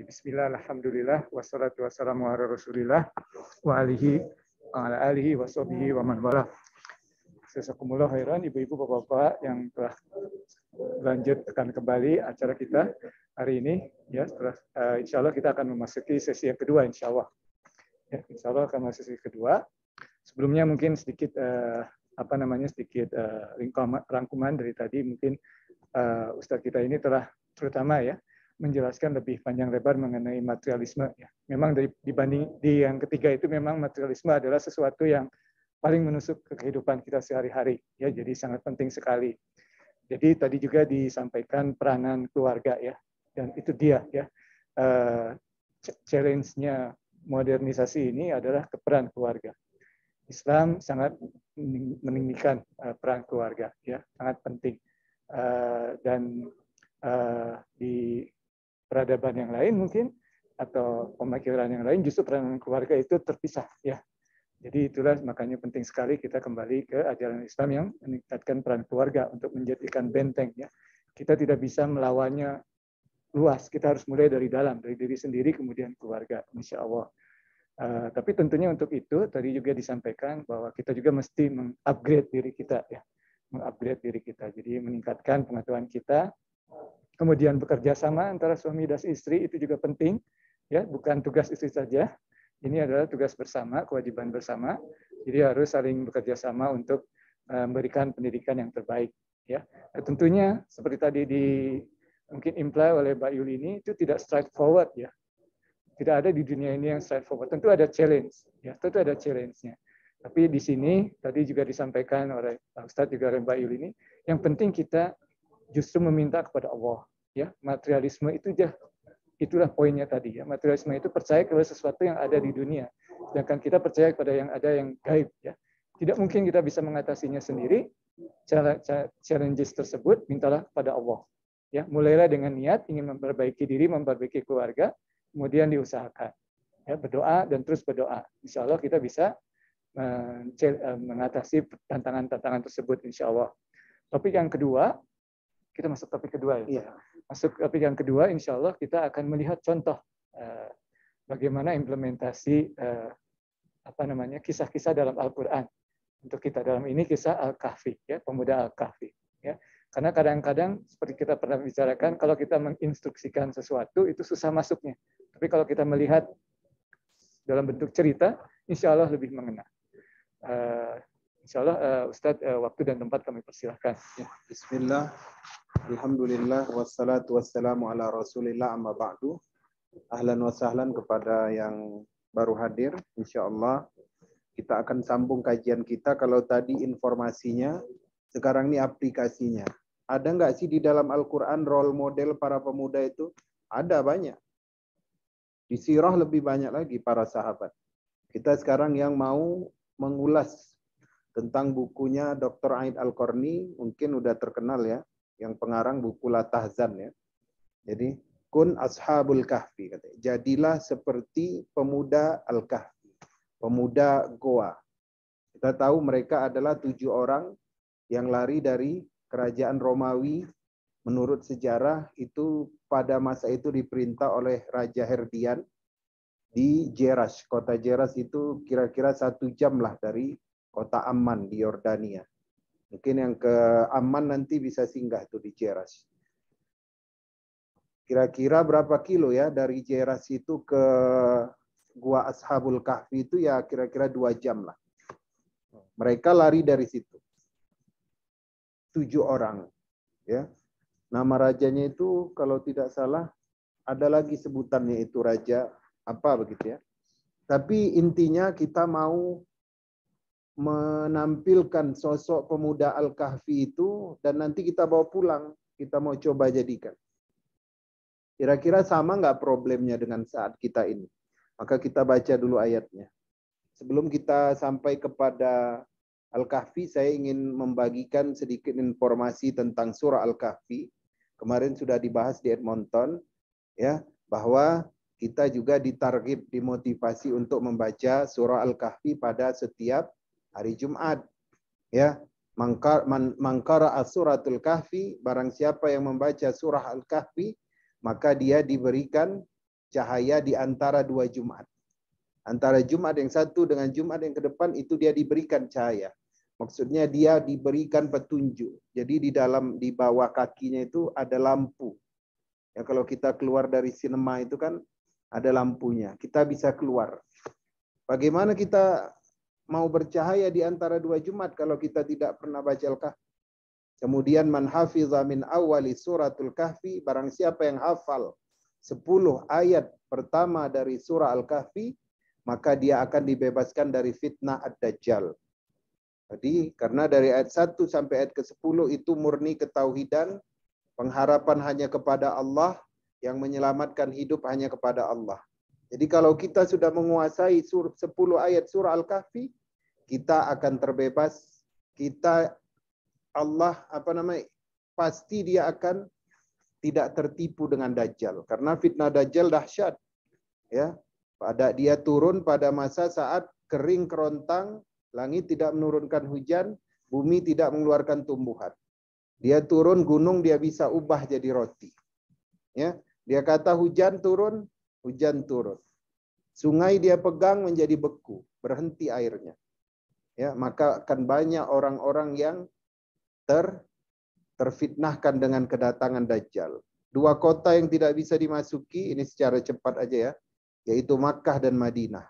Bismillah, alhamdulillah, wassalatu wassalamu ala rasulillah, wa alihi wa sahbihi wa man wala. Jazakumullah khairan, ibu-ibu, bapak-bapak yang telah lanjutkan kembali acara kita hari ini. Ya, setelah insya Allah kita akan memasuki sesi yang kedua, insya Allah. Ya, insya Allah akan memasuki sesi kedua. Sebelumnya mungkin sedikit sedikit rangkuman dari tadi. Mungkin Ustadz kita ini telah terutama ya menjelaskan lebih panjang lebar mengenai materialisme. Ya. Memang dibanding di yang ketiga itu memang materialisme adalah sesuatu yang paling menusuk ke kehidupan kita sehari-hari. Ya, jadi sangat penting sekali. Jadi tadi juga disampaikan peranan keluarga ya, dan itu dia ya challenge-nya modernisasi ini adalah peran keluarga. Islam sangat meninggikan peran keluarga ya, sangat penting dan di peradaban yang lain mungkin atau pemikiran yang lain justru peranan keluarga itu terpisah ya. Jadi itulah makanya penting sekali kita kembali ke ajaran Islam yang meningkatkan peran keluarga untuk menjadikan benteng ya. Kita tidak bisa melawannya luas, kita harus mulai dari dalam, dari diri sendiri kemudian keluarga, insya Allah. Tapi tentunya untuk itu tadi juga disampaikan bahwa kita juga mesti mengupgrade diri kita ya, mengupgrade diri kita. Jadi meningkatkan pengetahuan kita. Kemudian bekerja sama antara suami dan istri itu juga penting, ya, bukan tugas istri saja. Ini adalah tugas bersama, kewajiban bersama. Jadi harus saling bekerja sama untuk memberikan pendidikan yang terbaik. Ya, tentunya seperti tadi mungkin imply oleh Mbak Yuli ini itu tidak straightforward ya. Tidak ada di dunia ini yang straightforward. Tentu ada challenge, ya, tentu ada challenge-nya. Tapi di sini tadi juga disampaikan oleh Pak Ustadz juga oleh Mbak Yuli ini, yang penting kita justru meminta kepada Allah, ya. Materialisme itulah poinnya tadi ya. Materialisme itu percaya kepada sesuatu yang ada di dunia, sedangkan kita percaya kepada yang ada yang gaib ya. Tidak mungkin kita bisa mengatasinya sendiri. Challenges tersebut mintalah kepada Allah. Ya, mulailah dengan niat ingin memperbaiki diri, memperbaiki keluarga, kemudian diusahakan. Ya, berdoa dan terus berdoa. Insya Allah kita bisa mengatasi tantangan-tantangan tersebut insya Allah. Topik yang kedua, kita masuk topik kedua ya. Iya. Masuk topik yang kedua, insya Allah kita akan melihat contoh bagaimana implementasi kisah-kisah dalam Al-Quran. Untuk kita dalam ini kisah Al-Kahfi, ya, pemuda Al-Kahfi. Ya. Karena kadang-kadang seperti kita pernah bicarakan, kalau kita menginstruksikan sesuatu itu susah masuknya. Tapi kalau kita melihat dalam bentuk cerita, insya Allah lebih mengena. Insya Allah Ustadz waktu dan tempat kami persilahkan. Ya. Bismillah, alhamdulillah, wassalatu wassalamu ala rasulillah amma ba'du. Ahlan wa sahlan kepada yang baru hadir. Insya Allah kita akan sambung kajian kita. Kalau tadi informasinya, sekarang ini aplikasinya. Ada nggak sih di dalam Al-Quran role model para pemuda itu? Ada banyak. Di sirah lebih banyak lagi para sahabat. Kita sekarang yang mau mengulas tentang bukunya Dr. Aid Al-Qarni, mungkin udah terkenal ya, yang pengarang buku La Tahzan ya. Jadi, kun ashabul kahfi, katanya. Jadilah seperti pemuda Al-Kahfi, pemuda Goa. Kita tahu mereka adalah 7 orang yang lari dari kerajaan Romawi. Menurut sejarah itu pada masa itu diperintah oleh Raja Herdian di Jerash. Kota Jerash itu kira-kira 1 jam lah dari kota Amman di Yordania. Mungkin yang ke Amman nanti bisa singgah tuh di Jerash. Kira-kira berapa kilo ya dari Jerash itu ke Gua Ashabul Kahfi itu ya kira-kira 2 jam lah. Mereka lari dari situ. 7 orang. Ya. Nama rajanya itu kalau tidak salah ada lagi sebutannya itu raja apa begitu ya. Tapi intinya kita mau menampilkan sosok pemuda Al-Kahfi itu dan nanti kita bawa pulang, kita mau coba jadikan. Kira-kira sama nggak problemnya dengan saat kita ini? Maka kita baca dulu ayatnya. Sebelum kita sampai kepada Al-Kahfi, saya ingin membagikan sedikit informasi tentang surah Al-Kahfi. Kemarin sudah dibahas di Edmonton, ya, bahwa kita juga ditargib, dimotivasi untuk membaca surah Al-Kahfi pada setiap hari Jumat, ya. Mangkara as-suratul kahfi, barang siapa yang membaca surah Al-Kahfi, maka dia diberikan cahaya di antara dua Jumat. Antara Jumat yang satu dengan Jumat yang ke depan itu dia diberikan cahaya. Maksudnya dia diberikan petunjuk. Jadi di bawah kakinya itu ada lampu. Ya, kalau kita keluar dari sinema itu kan ada lampunya. Kita bisa keluar. Bagaimana kita mau bercahaya di antara dua Jumat kalau kita tidak pernah baca Al-Kahfi? Kemudian man hafiza min awali suratul kahfi, barang siapa yang hafal 10 ayat pertama dari surah Al-Kahfi, maka dia akan dibebaskan dari fitnah ad-dajjal. Jadi karena dari ayat 1 sampai ayat ke-10 itu murni ketauhidan, pengharapan hanya kepada Allah, yang menyelamatkan hidup hanya kepada Allah. Jadi kalau kita sudah menguasai 10 ayat surah Al-Kahfi, kita akan terbebas. Allah pasti dia akan tidak tertipu dengan Dajjal, karena fitnah Dajjal dahsyat. Ya, dia turun pada masa saat kering kerontang, langit tidak menurunkan hujan, bumi tidak mengeluarkan tumbuhan. Dia turun gunung, dia bisa ubah jadi roti. Ya, dia kata hujan turun, hujan turun. Sungai dia pegang menjadi beku, berhenti airnya. Ya, maka akan banyak orang-orang yang terfitnahkan dengan kedatangan Dajjal. 2 kota yang tidak bisa dimasuki, ini secara cepat aja ya, yaitu Makkah dan Madinah.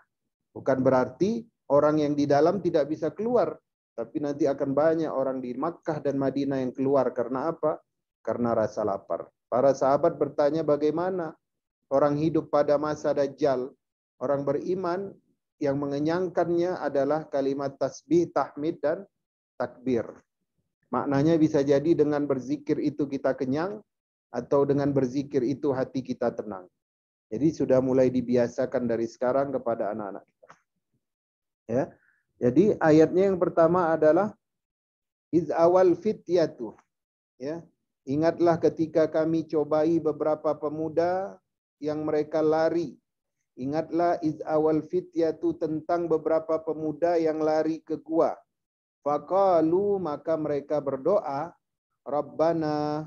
Bukan berarti orang yang di dalam tidak bisa keluar, tapi nanti akan banyak orang di Makkah dan Madinah yang keluar. Karena apa? Karena rasa lapar. Para sahabat bertanya, bagaimana orang hidup pada masa Dajjal? Orang beriman yang mengenyangkannya adalah kalimat tasbih, tahmid, dan takbir. Maknanya bisa jadi dengan berzikir itu kita kenyang, atau dengan berzikir itu hati kita tenang. Jadi sudah mulai dibiasakan dari sekarang kepada anak-anak kita. Ya. Jadi ayatnya yang pertama adalah iz awal fityatu. Ya. Ingatlah ketika kami cobai beberapa pemuda yang mereka lari. Ingatlah iz awal fityatu, tentang beberapa pemuda yang lari ke gua. Faqalu, maka mereka berdoa, Rabbana,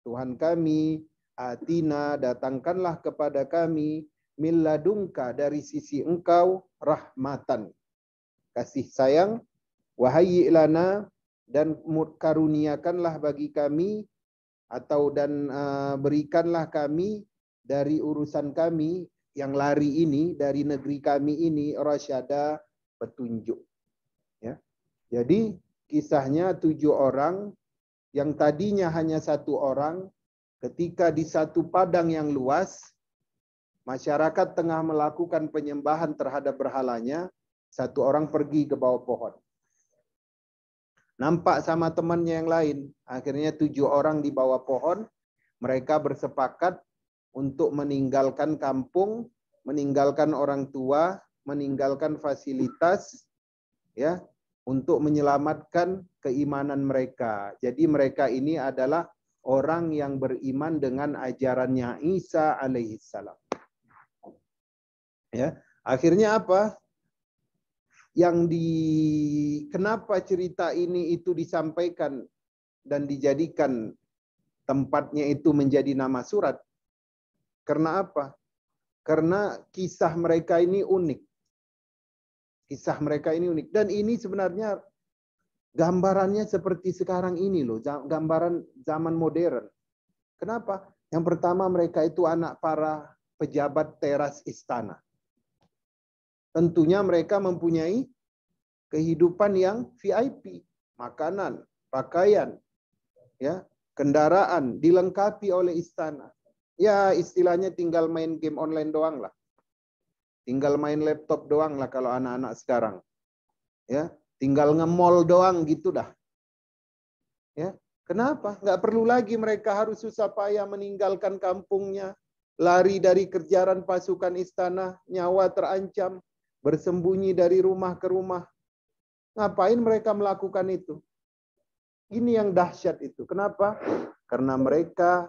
Tuhan kami, atina, datangkanlah kepada kami, min ladunka, dari sisi engkau, rahmatan, kasih sayang, wahayyi lana, dan karuniakanlah bagi kami, dan berikanlah kami dari urusan kami yang lari ini, dari negeri kami ini, rasyada, petunjuk. Ya. Jadi kisahnya 7 orang yang tadinya hanya 1 orang, ketika di satu padang yang luas, masyarakat tengah melakukan penyembahan terhadap berhalanya, 1 orang pergi ke bawah pohon. Nampak sama temannya yang lain, akhirnya 7 orang di bawah pohon, mereka bersepakat untuk meninggalkan kampung, meninggalkan orang tua, meninggalkan fasilitas, ya, untuk menyelamatkan keimanan mereka. Jadi mereka ini adalah orang yang beriman dengan ajarannya Isa alaihissalam. Ya, akhirnya apa? Kenapa cerita ini itu disampaikan dan dijadikan tempatnya itu menjadi nama surat? Karena apa? Karena kisah mereka ini unik. Kisah mereka ini unik. Dan ini sebenarnya gambarannya seperti sekarang ini loh. Gambaran zaman modern. Kenapa? Yang pertama, mereka itu anak para pejabat teras istana. Tentunya mereka mempunyai kehidupan yang VIP. Makanan, pakaian, ya, kendaraan, dilengkapi oleh istana. Ya, istilahnya tinggal main game online doang lah. Tinggal main laptop doang lah kalau anak-anak sekarang. Ya, tinggal nge-mall doang gitu dah. Ya, kenapa? Nggak perlu lagi mereka harus susah payah meninggalkan kampungnya, lari dari kejaran pasukan istana, nyawa terancam, bersembunyi dari rumah ke rumah. Ngapain mereka melakukan itu? Ini yang dahsyat itu. Kenapa? Karena mereka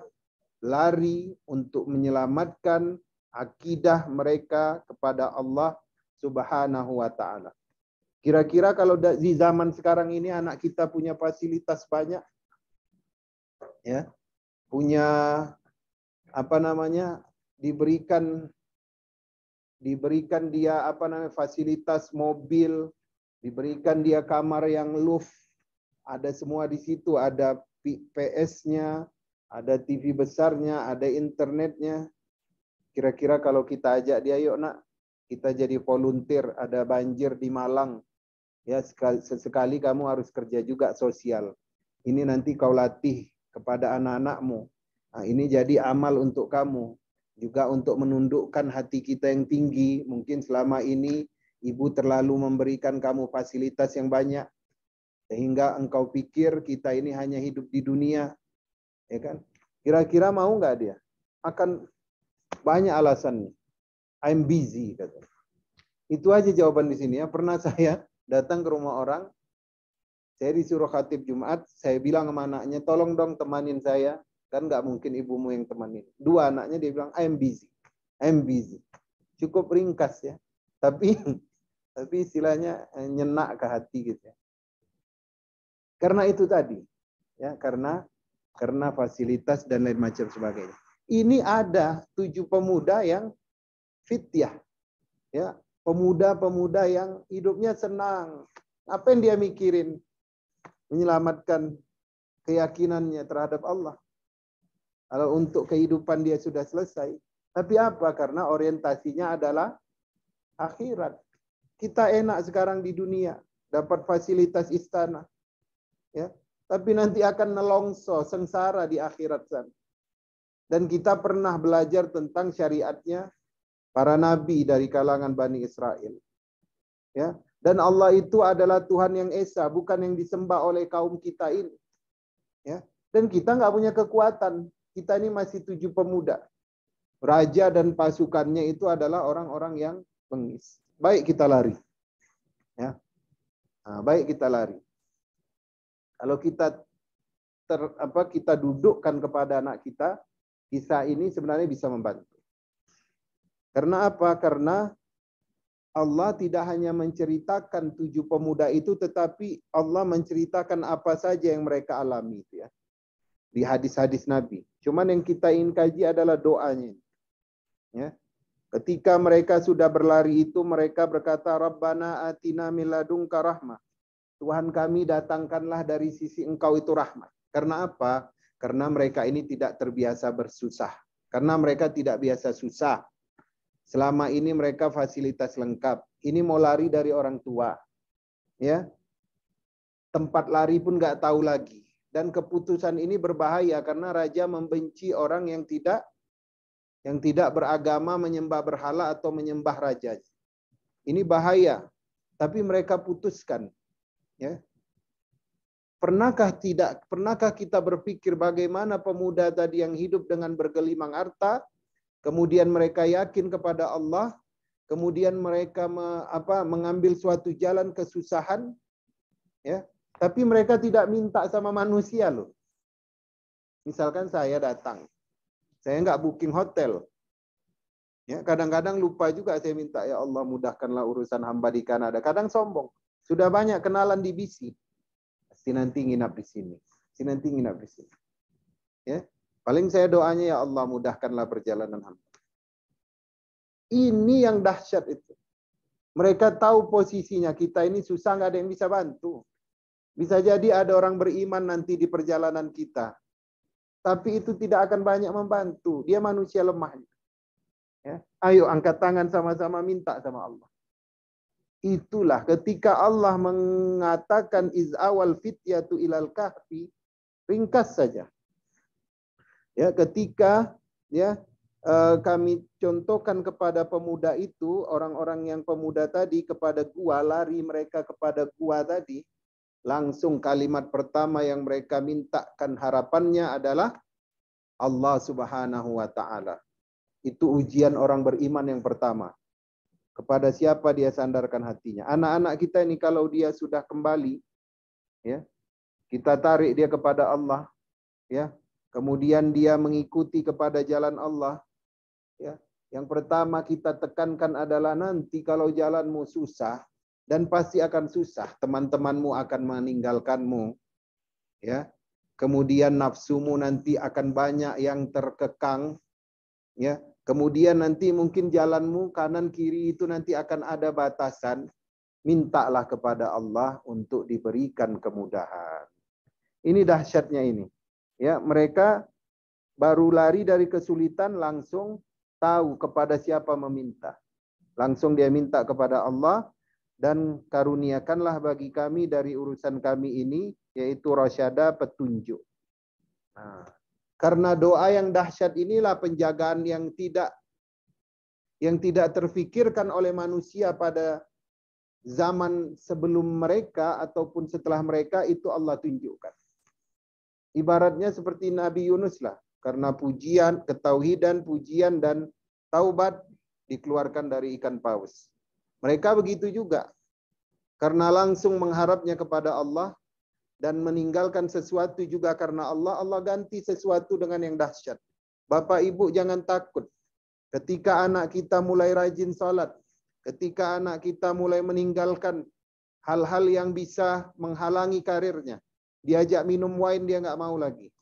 lari untuk menyelamatkan akidah mereka kepada Allah Subhanahu wa taala. Kira-kira kalau di zaman sekarang ini anak kita punya fasilitas banyak, ya, punya diberikan diberikan dia fasilitas mobil, diberikan dia kamar yang loft, ada semua di situ, ada PS-nya, ada TV besarnya, ada internetnya. Kira-kira kalau kita ajak dia, yuk nak, kita jadi volunteer, ada banjir di Malang. Ya, sesekali kamu harus kerja juga sosial. Ini nanti kau latih kepada anak-anakmu. Nah, ini jadi amal untuk kamu. Juga untuk menundukkan hati kita yang tinggi. Mungkin selama ini ibu terlalu memberikan kamu fasilitas yang banyak. Sehingga engkau pikir kita ini hanya hidup di dunia. Ya kan? Kira-kira mau nggak dia? Akan banyak alasannya. I'm busy, kata. Itu aja jawaban di sini ya. Pernah saya datang ke rumah orang, saya disuruh khatib Jumat, saya bilang sama anaknya, tolong dong temanin saya. Kan nggak mungkin ibumu yang temanin. Dua anaknya dia bilang, I'm busy. I'm busy. Cukup ringkas ya. Tapi istilahnya nyenak ke hati gitu ya. Karena itu tadi. Ya, karena fasilitas dan lain macam sebagainya. Ini ada 7 pemuda yang fityah. Ya, pemuda-pemuda yang hidupnya senang. Apa yang dia mikirin? Menyelamatkan keyakinannya terhadap Allah. Kalau untuk kehidupan dia sudah selesai. Tapi apa? Karena orientasinya adalah akhirat. Kita enak sekarang di dunia. Dapat fasilitas istana. Ya. Tapi nanti akan nelongso, sengsara di akhirat sana. Dan kita pernah belajar tentang syariatnya para nabi dari kalangan Bani Israel. Ya. Dan Allah itu adalah Tuhan yang esa, bukan yang disembah oleh kaum kita ini. Ya. Dan kita nggak punya kekuatan. Kita ini masih 7 pemuda. Raja dan pasukannya itu adalah orang-orang yang bengis. Baik kita lari. Ya. Nah, baik kita lari. Kalau kita kita dudukkan kepada anak kita, kisah ini sebenarnya bisa membantu. Karena apa? Karena Allah tidak hanya menceritakan 7 pemuda itu, tetapi Allah menceritakan apa saja yang mereka alami. Ya. Di hadis-hadis Nabi. Cuman yang kita ingin kaji adalah doanya. Ya. Ketika mereka sudah berlari itu, mereka berkata, Rabbana atina min ladunka rahmah. Tuhan kami datangkanlah dari sisi engkau itu rahmat. Karena apa? Karena mereka ini tidak terbiasa bersusah. Karena mereka tidak biasa susah. Selama ini mereka fasilitas lengkap. Ini mau lari dari orang tua. Ya. Tempat lari pun nggak tahu lagi. Dan keputusan ini berbahaya karena raja membenci orang yang tidak beragama, menyembah berhala atau menyembah raja. Ini bahaya. Tapi mereka putuskan. Ya. Pernahkah kita berpikir bagaimana pemuda tadi yang hidup dengan bergelimang harta, kemudian mereka yakin kepada Allah, kemudian mereka mengambil suatu jalan kesusahan, ya. Tapi mereka tidak minta sama manusia loh. Misalkan saya datang, saya nggak booking hotel. Ya, kadang-kadang lupa juga saya minta, ya Allah mudahkanlah urusan hamba di Kanada. Kadang sombong. Sudah banyak kenalan di BC. Pasti nanti nginap di sini. Pasti nanti nginap di sini. Ya, paling saya doanya, ya Allah mudahkanlah perjalanan hamba. Ini yang dahsyat itu. Mereka tahu posisinya, kita ini susah, nggak ada yang bisa bantu. Bisa jadi ada orang beriman nanti di perjalanan kita. Tapi itu tidak akan banyak membantu. Dia manusia lemah. Ya. Ayo angkat tangan sama-sama minta sama Allah. Itulah ketika Allah mengatakan iz'awal fityatu ilal kahfi, ringkas saja. Ya, ketika kami contohkan kepada pemuda itu, orang-orang yang pemuda tadi kepada gua, lari mereka kepada gua tadi, langsung kalimat pertama yang mereka mintakan harapannya adalah Allah Subhanahu wa taala. Itu ujian orang beriman yang pertama. Kepada siapa dia sandarkan hatinya. Anak-anak kita ini kalau dia sudah kembali, ya, kita tarik dia kepada Allah, ya. Kemudian dia mengikuti kepada jalan Allah, ya. Yang pertama kita tekankan adalah nanti kalau jalanmu susah, dan pasti akan susah, teman-temanmu akan meninggalkanmu, ya. Kemudian nafsumu nanti akan banyak yang terkekang, ya. kemudian nanti mungkin jalanmu kanan kiri itu nanti akan ada batasan, mintalah kepada Allah untuk diberikan kemudahan. Ini dahsyatnya ini. Ya, mereka baru lari dari kesulitan langsung tahu kepada siapa meminta. Langsung dia minta kepada Allah, dan karuniakanlah bagi kami dari urusan kami ini, yaitu rasyada, petunjuk. Nah, karena doa yang dahsyat inilah penjagaan yang tidak terfikirkan oleh manusia pada zaman sebelum mereka ataupun setelah mereka, itu Allah tunjukkan. Ibaratnya seperti Nabi Yunus lah, karena pujian, ketauhidan, pujian dan taubat dikeluarkan dari ikan paus. Mereka begitu juga. Karena langsung mengharapnya kepada Allah dan meninggalkan sesuatu juga karena Allah, Allah ganti sesuatu dengan yang dahsyat. Bapak Ibu jangan takut. Ketika anak kita mulai rajin salat, ketika anak kita mulai meninggalkan hal-hal yang bisa menghalangi karirnya, diajak minum wine dia nggak mau lagi.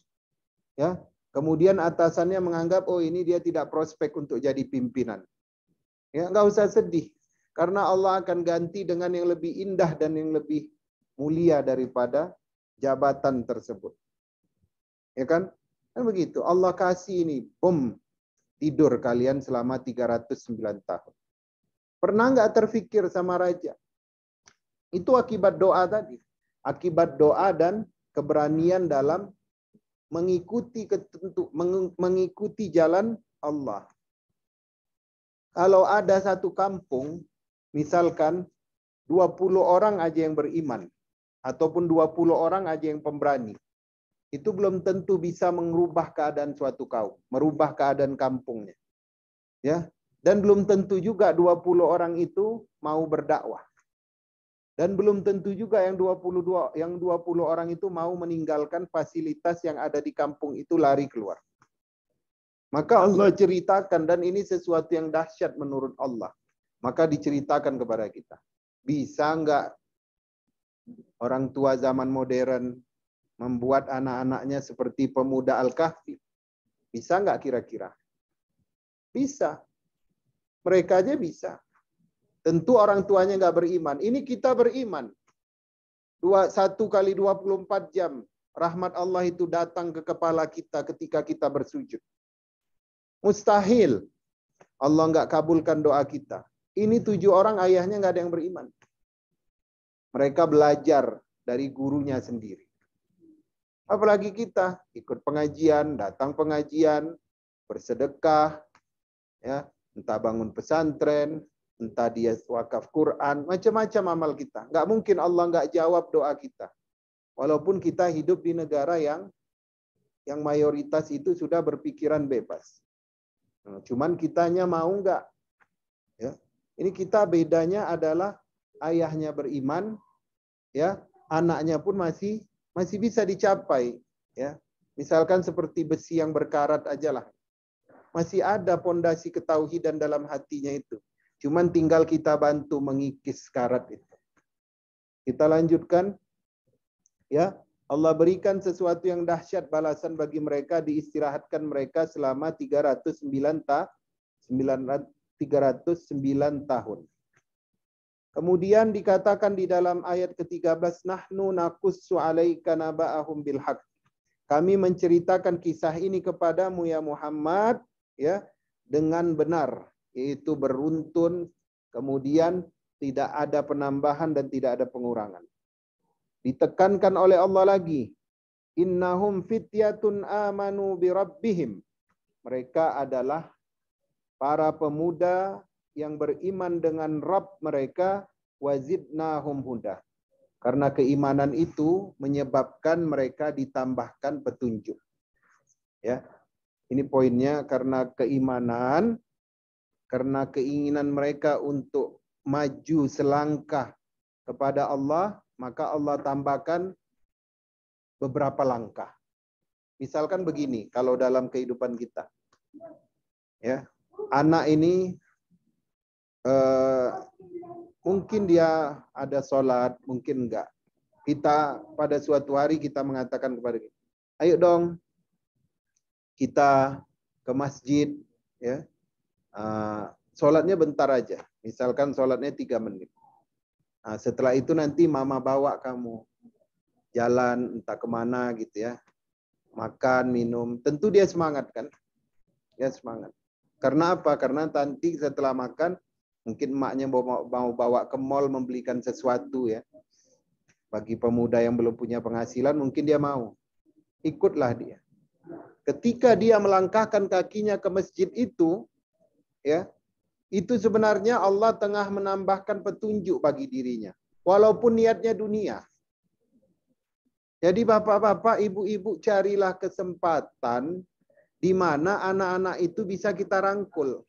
Ya, kemudian atasannya menganggap oh ini dia tidak prospek untuk jadi pimpinan. Ya, nggak usah sedih. Karena Allah akan ganti dengan yang lebih indah dan yang lebih mulia daripada jabatan tersebut. Ya kan? Kan begitu. Allah kasih ini, tidur kalian selama 309 tahun. Pernah nggak terfikir sama raja? Itu akibat doa tadi. Akibat doa dan keberanian dalam mengikuti jalan Allah. Kalau ada satu kampung, misalkan 20 orang aja yang beriman, ataupun 20 orang aja yang pemberani, itu belum tentu bisa mengubah keadaan suatu kaum, merubah keadaan kampungnya. Ya, dan belum tentu juga 20 orang itu mau berdakwah. Dan belum tentu juga yang 20 orang itu mau meninggalkan fasilitas yang ada di kampung itu, lari keluar. Maka Allah ceritakan, dan ini sesuatu yang dahsyat menurut Allah. Maka diceritakan kepada kita. Bisa enggak orang tua zaman modern membuat anak-anaknya seperti pemuda Al-Kahfi? Bisa enggak kira-kira? Bisa. Mereka aja bisa. Tentu orang tuanya enggak beriman. Ini kita beriman. 1 kali 24 jam. Rahmat Allah itu datang ke kepala kita ketika kita bersujud. Mustahil Allah enggak kabulkan doa kita. Ini 7 orang ayahnya enggak ada yang beriman. Mereka belajar dari gurunya sendiri. Apalagi kita ikut pengajian, datang pengajian, bersedekah, ya, entah bangun pesantren, entah dia wakaf Quran, macam-macam amal kita. Enggak mungkin Allah enggak jawab doa kita. Walaupun kita hidup di negara yang mayoritas itu sudah berpikiran bebas. Cuman kitanya mau enggak? Ya. Ini kita bedanya adalah ayahnya beriman, ya, anaknya pun masih bisa dicapai, ya. Misalkan seperti besi yang berkarat aja lah. Masih ada pondasi ketauhidan dalam hatinya itu. Cuman tinggal kita bantu mengikis karat itu. Kita lanjutkan, ya. Allah berikan sesuatu yang dahsyat balasan bagi mereka, diistirahatkan mereka selama 309 tahun. Kemudian dikatakan di dalam ayat ke-13, nahnu naqussu 'alaika naba'ahum bil haqq. Kami menceritakan kisah ini kepadamu ya Muhammad, ya, dengan benar, yaitu beruntun, kemudian tidak ada penambahan dan tidak ada pengurangan. Ditekankan oleh Allah lagi, innahum fityatun amanu bi rabbihim. Mereka adalah para pemuda yang beriman dengan Rabb mereka, wazidnahum huda. Karena keimanan itu menyebabkan mereka ditambahkan petunjuk. Ya. Ini poinnya, karena keimanan, karena keinginan mereka untuk maju selangkah kepada Allah, maka Allah tambahkan beberapa langkah. Misalkan begini, kalau dalam kehidupan kita, ya, anak ini mungkin dia ada sholat, mungkin enggak. Kita pada suatu hari kita mengatakan kepada dia, ayo dong kita ke masjid, ya, sholatnya bentar aja. Misalkan sholatnya 3 menit. Nah, setelah itu nanti mama bawa kamu jalan entah kemana gitu ya. Makan, minum. Tentu dia semangat kan? Dia semangat. Karena apa? Karena nanti setelah makan, mungkin emaknya mau bawa ke mall membelikan sesuatu ya. Bagi pemuda yang belum punya penghasilan, mungkin dia mau. Ikutlah dia. Ketika dia melangkahkan kakinya ke masjid itu, ya, itu sebenarnya Allah tengah menambahkan petunjuk bagi dirinya. Walaupun niatnya dunia. Jadi bapak-bapak, ibu-ibu carilah kesempatan di mana anak-anak itu bisa kita rangkul.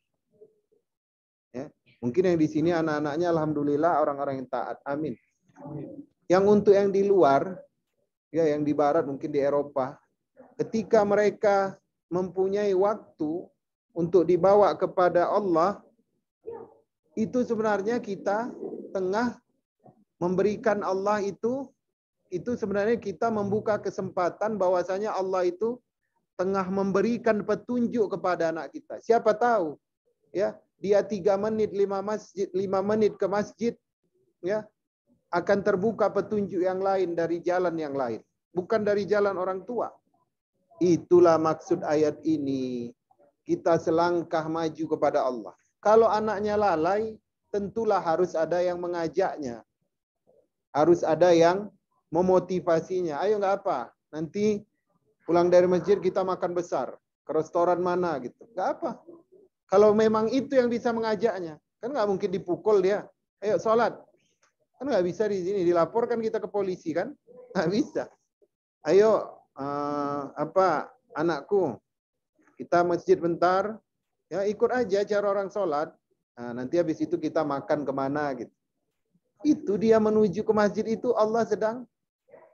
Ya. Mungkin yang di sini anak-anaknya alhamdulillah orang-orang yang taat. Amin. Yang untuk yang di luar, ya yang di barat mungkin di Eropa, ketika mereka mempunyai waktu untuk dibawa kepada Allah, itu sebenarnya kita tengah memberikan Allah itu sebenarnya kita membuka kesempatan bahwasanya Allah itu tengah memberikan petunjuk kepada anak kita. Siapa tahu ya, dia 3 menit 5 menit ke masjid ya, akan terbuka petunjuk yang lain dari jalan yang lain, bukan dari jalan orang tua. Itulah maksud ayat ini. Kita selangkah maju kepada Allah. Kalau anaknya lalai, tentulah harus ada yang mengajaknya. Harus ada yang memotivasinya. Ayo nggak apa, nanti pulang dari masjid kita makan besar. Ke restoran mana gitu. Nggak apa. Kalau memang itu yang bisa mengajaknya. Kan nggak mungkin dipukul dia. Ayo sholat. Kan nggak bisa di sini. Dilaporkan kita ke polisi kan. Nggak bisa. Ayo, anakku. Kita masjid bentar. Ya ikut aja cara orang sholat. Nah, nanti habis itu kita makan kemana gitu. Itu dia menuju ke masjid itu Allah sedang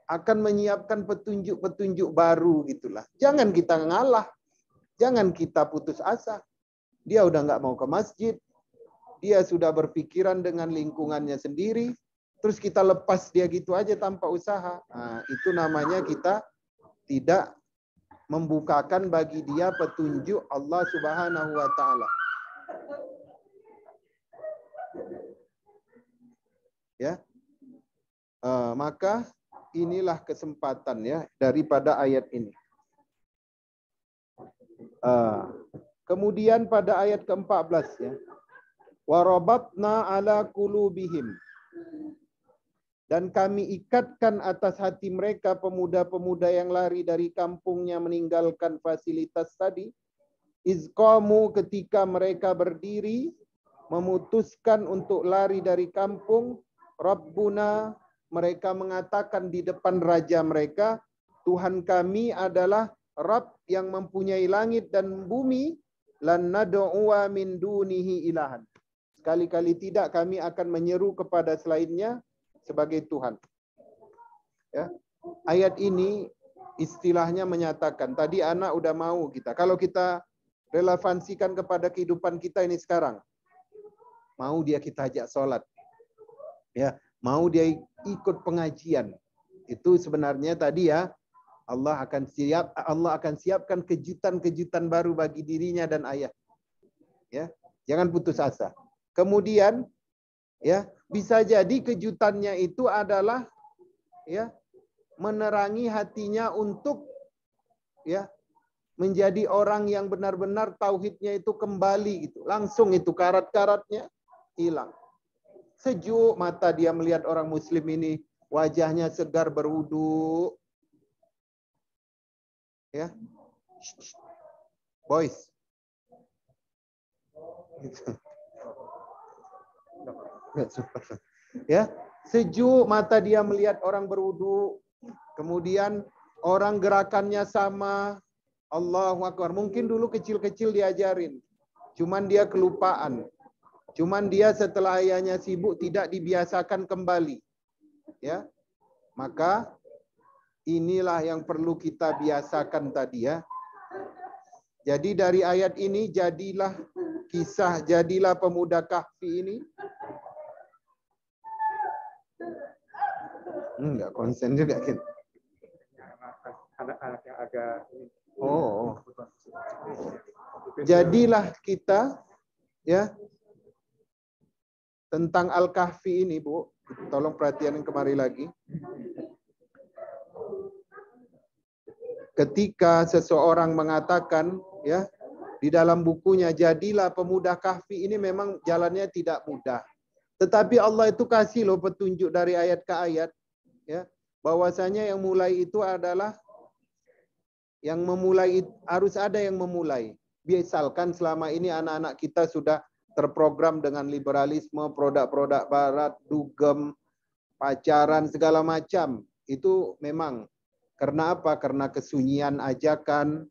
akan menyiapkan petunjuk-petunjuk baru gitulah. Jangan kita ngalah. Jangan kita putus asa. Dia udah nggak mau ke masjid. Dia sudah berpikiran dengan lingkungannya sendiri. Terus kita lepas dia gitu aja tanpa usaha. Nah, itu namanya kita tidak membukakan bagi dia petunjuk Allah Subhanahu wa taala. Ya. Maka inilah kesempatan ya daripada ayat ini. Kemudian pada ayat ke-14 ya. Warabatna ala qulubihim. Dan kami ikatkan atas hati mereka pemuda-pemuda yang lari dari kampungnya meninggalkan fasilitas tadi. Izqamu ketika mereka berdiri memutuskan untuk lari dari kampung. Rabbuna, mereka mengatakan di depan raja mereka, Tuhan kami adalah Rabb yang mempunyai langit dan bumi, lan nad'uwa min dunihi ilahan. Sekali-kali tidak kami akan menyeru kepada selainnya sebagai Tuhan. Ya. Ayat ini istilahnya menyatakan, tadi anak udah mau kita. Kalau kita relevansikan kepada kehidupan kita ini sekarang, mau dia kita ajak sholat, ya, mau dia ikut pengajian, itu sebenarnya tadi ya, Allah akan siapkan kejutan-kejutan baru bagi dirinya dan ayah. Ya, jangan putus asa. Kemudian, ya, bisa jadi kejutannya itu adalah, ya, menerangi hatinya untuk, ya, menjadi orang yang benar-benar tauhidnya itu kembali gitu. Langsung itu karat-karatnya hilang. Sejuk mata dia melihat orang muslim ini, wajahnya segar berwudu. Ya. Boys. Ya, sejuk mata dia melihat orang berwudu. Kemudian orang gerakannya sama. Allahu Akbar. Mungkin dulu kecil-kecil diajarin. Cuman dia kelupaan. Cuman dia setelah ayahnya sibuk tidak dibiasakan kembali. Ya. Maka inilah yang perlu kita biasakan tadi ya. Jadi dari ayat ini jadilah pemuda Kahfi ini. Enggak konsen juga gitu. Anak-anak yang agak jadilah kita Ya. Tentang Al-Kahfi ini, Bu. Tolong perhatian yang kemari lagi. Ketika seseorang mengatakan, ya, di dalam bukunya, jadilah pemuda Kahfi, ini memang jalannya tidak mudah. Tetapi Allah itu kasih loh petunjuk dari ayat ke ayat, ya, bahwasanya yang mulai itu adalah harus ada yang memulai. Misalkan selama ini anak-anak kita sudah terprogram dengan liberalisme, produk-produk barat, dugem, pacaran, segala macam. Itu memang karena apa? Karena kesunyian ajakan,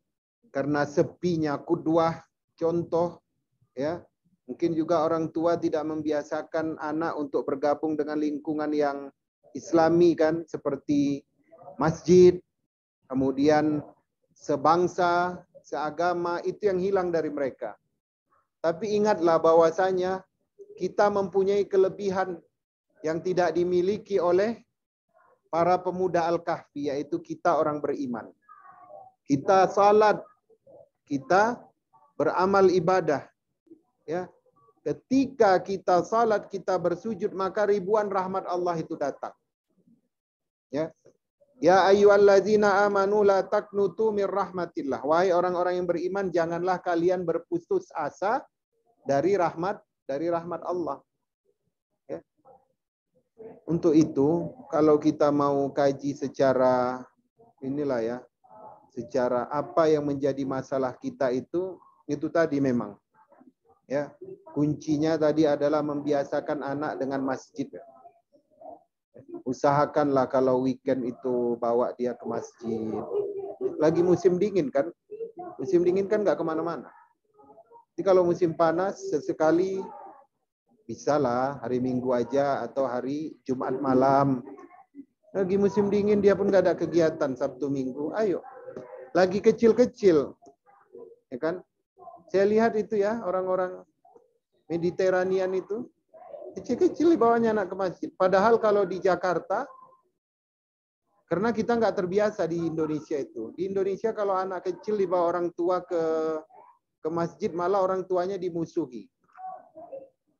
karena sepinya qudwah, contoh, ya. Mungkin juga orang tua tidak membiasakan anak untuk bergabung dengan lingkungan yang Islami kan, seperti masjid, kemudian sebangsa, seagama, itu yang hilang dari mereka. Tapi ingatlah bahwasanya kita mempunyai kelebihan yang tidak dimiliki oleh para pemuda Al-Kahfi, yaitu kita orang beriman. Kita salat, kita beramal ibadah. Ya, ketika kita salat, kita bersujud, maka ribuan rahmat Allah itu datang. Ya, ya ayyuhallazina amanu la taqnutu mir rahmatillah. Wahai orang-orang yang beriman, janganlah kalian berputus asa dari rahmat Allah. Ya. Untuk itu, kalau kita mau kaji secara inilah ya, secara apa yang menjadi masalah kita itu tadi memang. Ya, kuncinya tadi adalah membiasakan anak dengan masjid. Usahakanlah kalau weekend itu bawa dia ke masjid. Lagi musim dingin kan? Musim dingin kan nggak kemana-mana. Jadi kalau musim panas sesekali bisalah hari Minggu aja atau hari Jumat malam. Lagi musim dingin dia pun nggak ada kegiatan Sabtu Minggu. Ayo, lagi kecil-kecil, ya kan? Saya lihat itu ya orang-orang Mediterranean itu kecil-kecil dibawanya anak ke masjid. Padahal kalau di Jakarta, karena kita nggak terbiasa di Indonesia itu. Di Indonesia kalau anak kecil dibawa orang tua ke masjid, malah orang tuanya dimusuhi.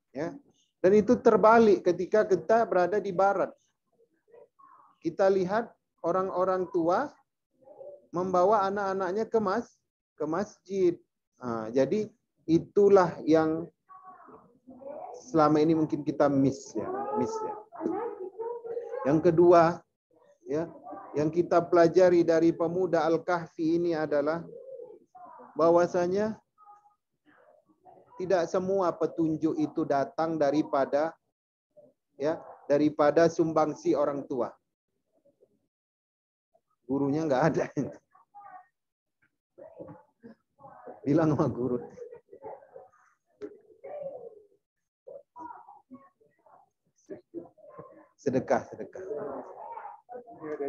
Ya. Dan itu terbalik ketika kita berada di Barat. Kita lihat orang-orang tua membawa anak-anaknya ke masjid. Nah, jadi itulah yang selama ini mungkin kita miss ya. Yang kedua, ya, yang kita pelajari dari pemuda Al-Kahfi ini adalah bahwasanya tidak semua petunjuk itu datang daripada sumbangsi orang tua. Gurunya nggak ada. Bilang sama guru. Sedekah.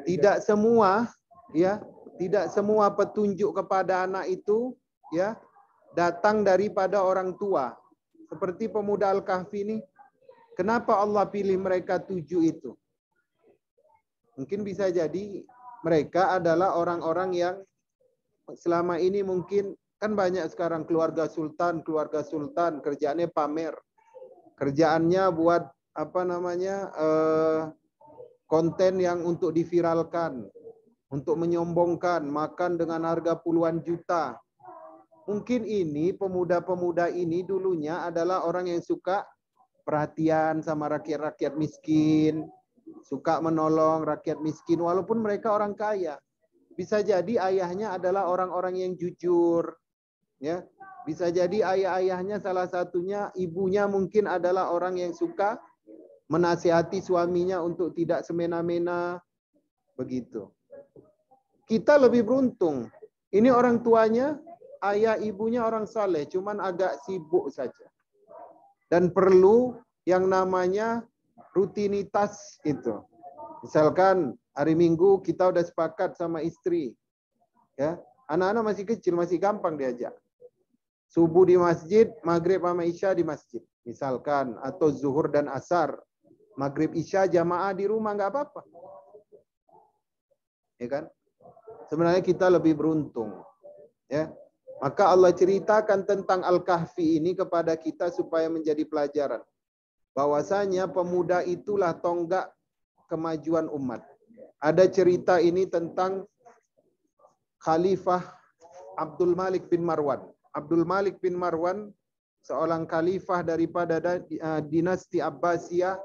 Tidak semua petunjuk kepada anak itu ya datang daripada orang tua. Seperti pemuda Al-Kahfi ini, kenapa Allah pilih mereka 7 itu? Mungkin bisa jadi mereka adalah orang-orang yang selama ini mungkin kan banyak sekarang keluarga sultan kerjaannya pamer. Kerjaannya buat konten yang untuk diviralkan, untuk menyombongkan, makan dengan harga puluhan juta. Mungkin ini pemuda-pemuda ini dulunya adalah orang yang suka perhatian sama rakyat-rakyat miskin, suka menolong rakyat miskin walaupun mereka orang kaya. Bisa jadi ayahnya adalah orang-orang yang jujur, ya. Bisa jadi ayah-ayahnya salah satunya ibunya mungkin adalah orang yang suka menasihati suaminya untuk tidak semena-mena, begitu. Kita lebih beruntung. Ini orang tuanya, ayah ibunya orang saleh, cuman agak sibuk saja. Dan perlu yang namanya rutinitas itu. Misalkan hari Minggu kita udah sepakat sama istri, ya, anak-anak masih kecil, masih gampang diajak. Subuh di masjid, maghrib sama isya di masjid, misalkan, atau zuhur dan asar, maghrib isya jamaah di rumah, nggak apa-apa, ya kan? Sebenarnya kita lebih beruntung, ya. Maka Allah ceritakan tentang Al-Kahfi ini kepada kita supaya menjadi pelajaran. Bahwasanya pemuda itulah tonggak kemajuan umat. Ada cerita ini tentang Khalifah Abdul Malik bin Marwan. Abdul Malik bin Marwan, seorang khalifah daripada dinasti Abbasiyah,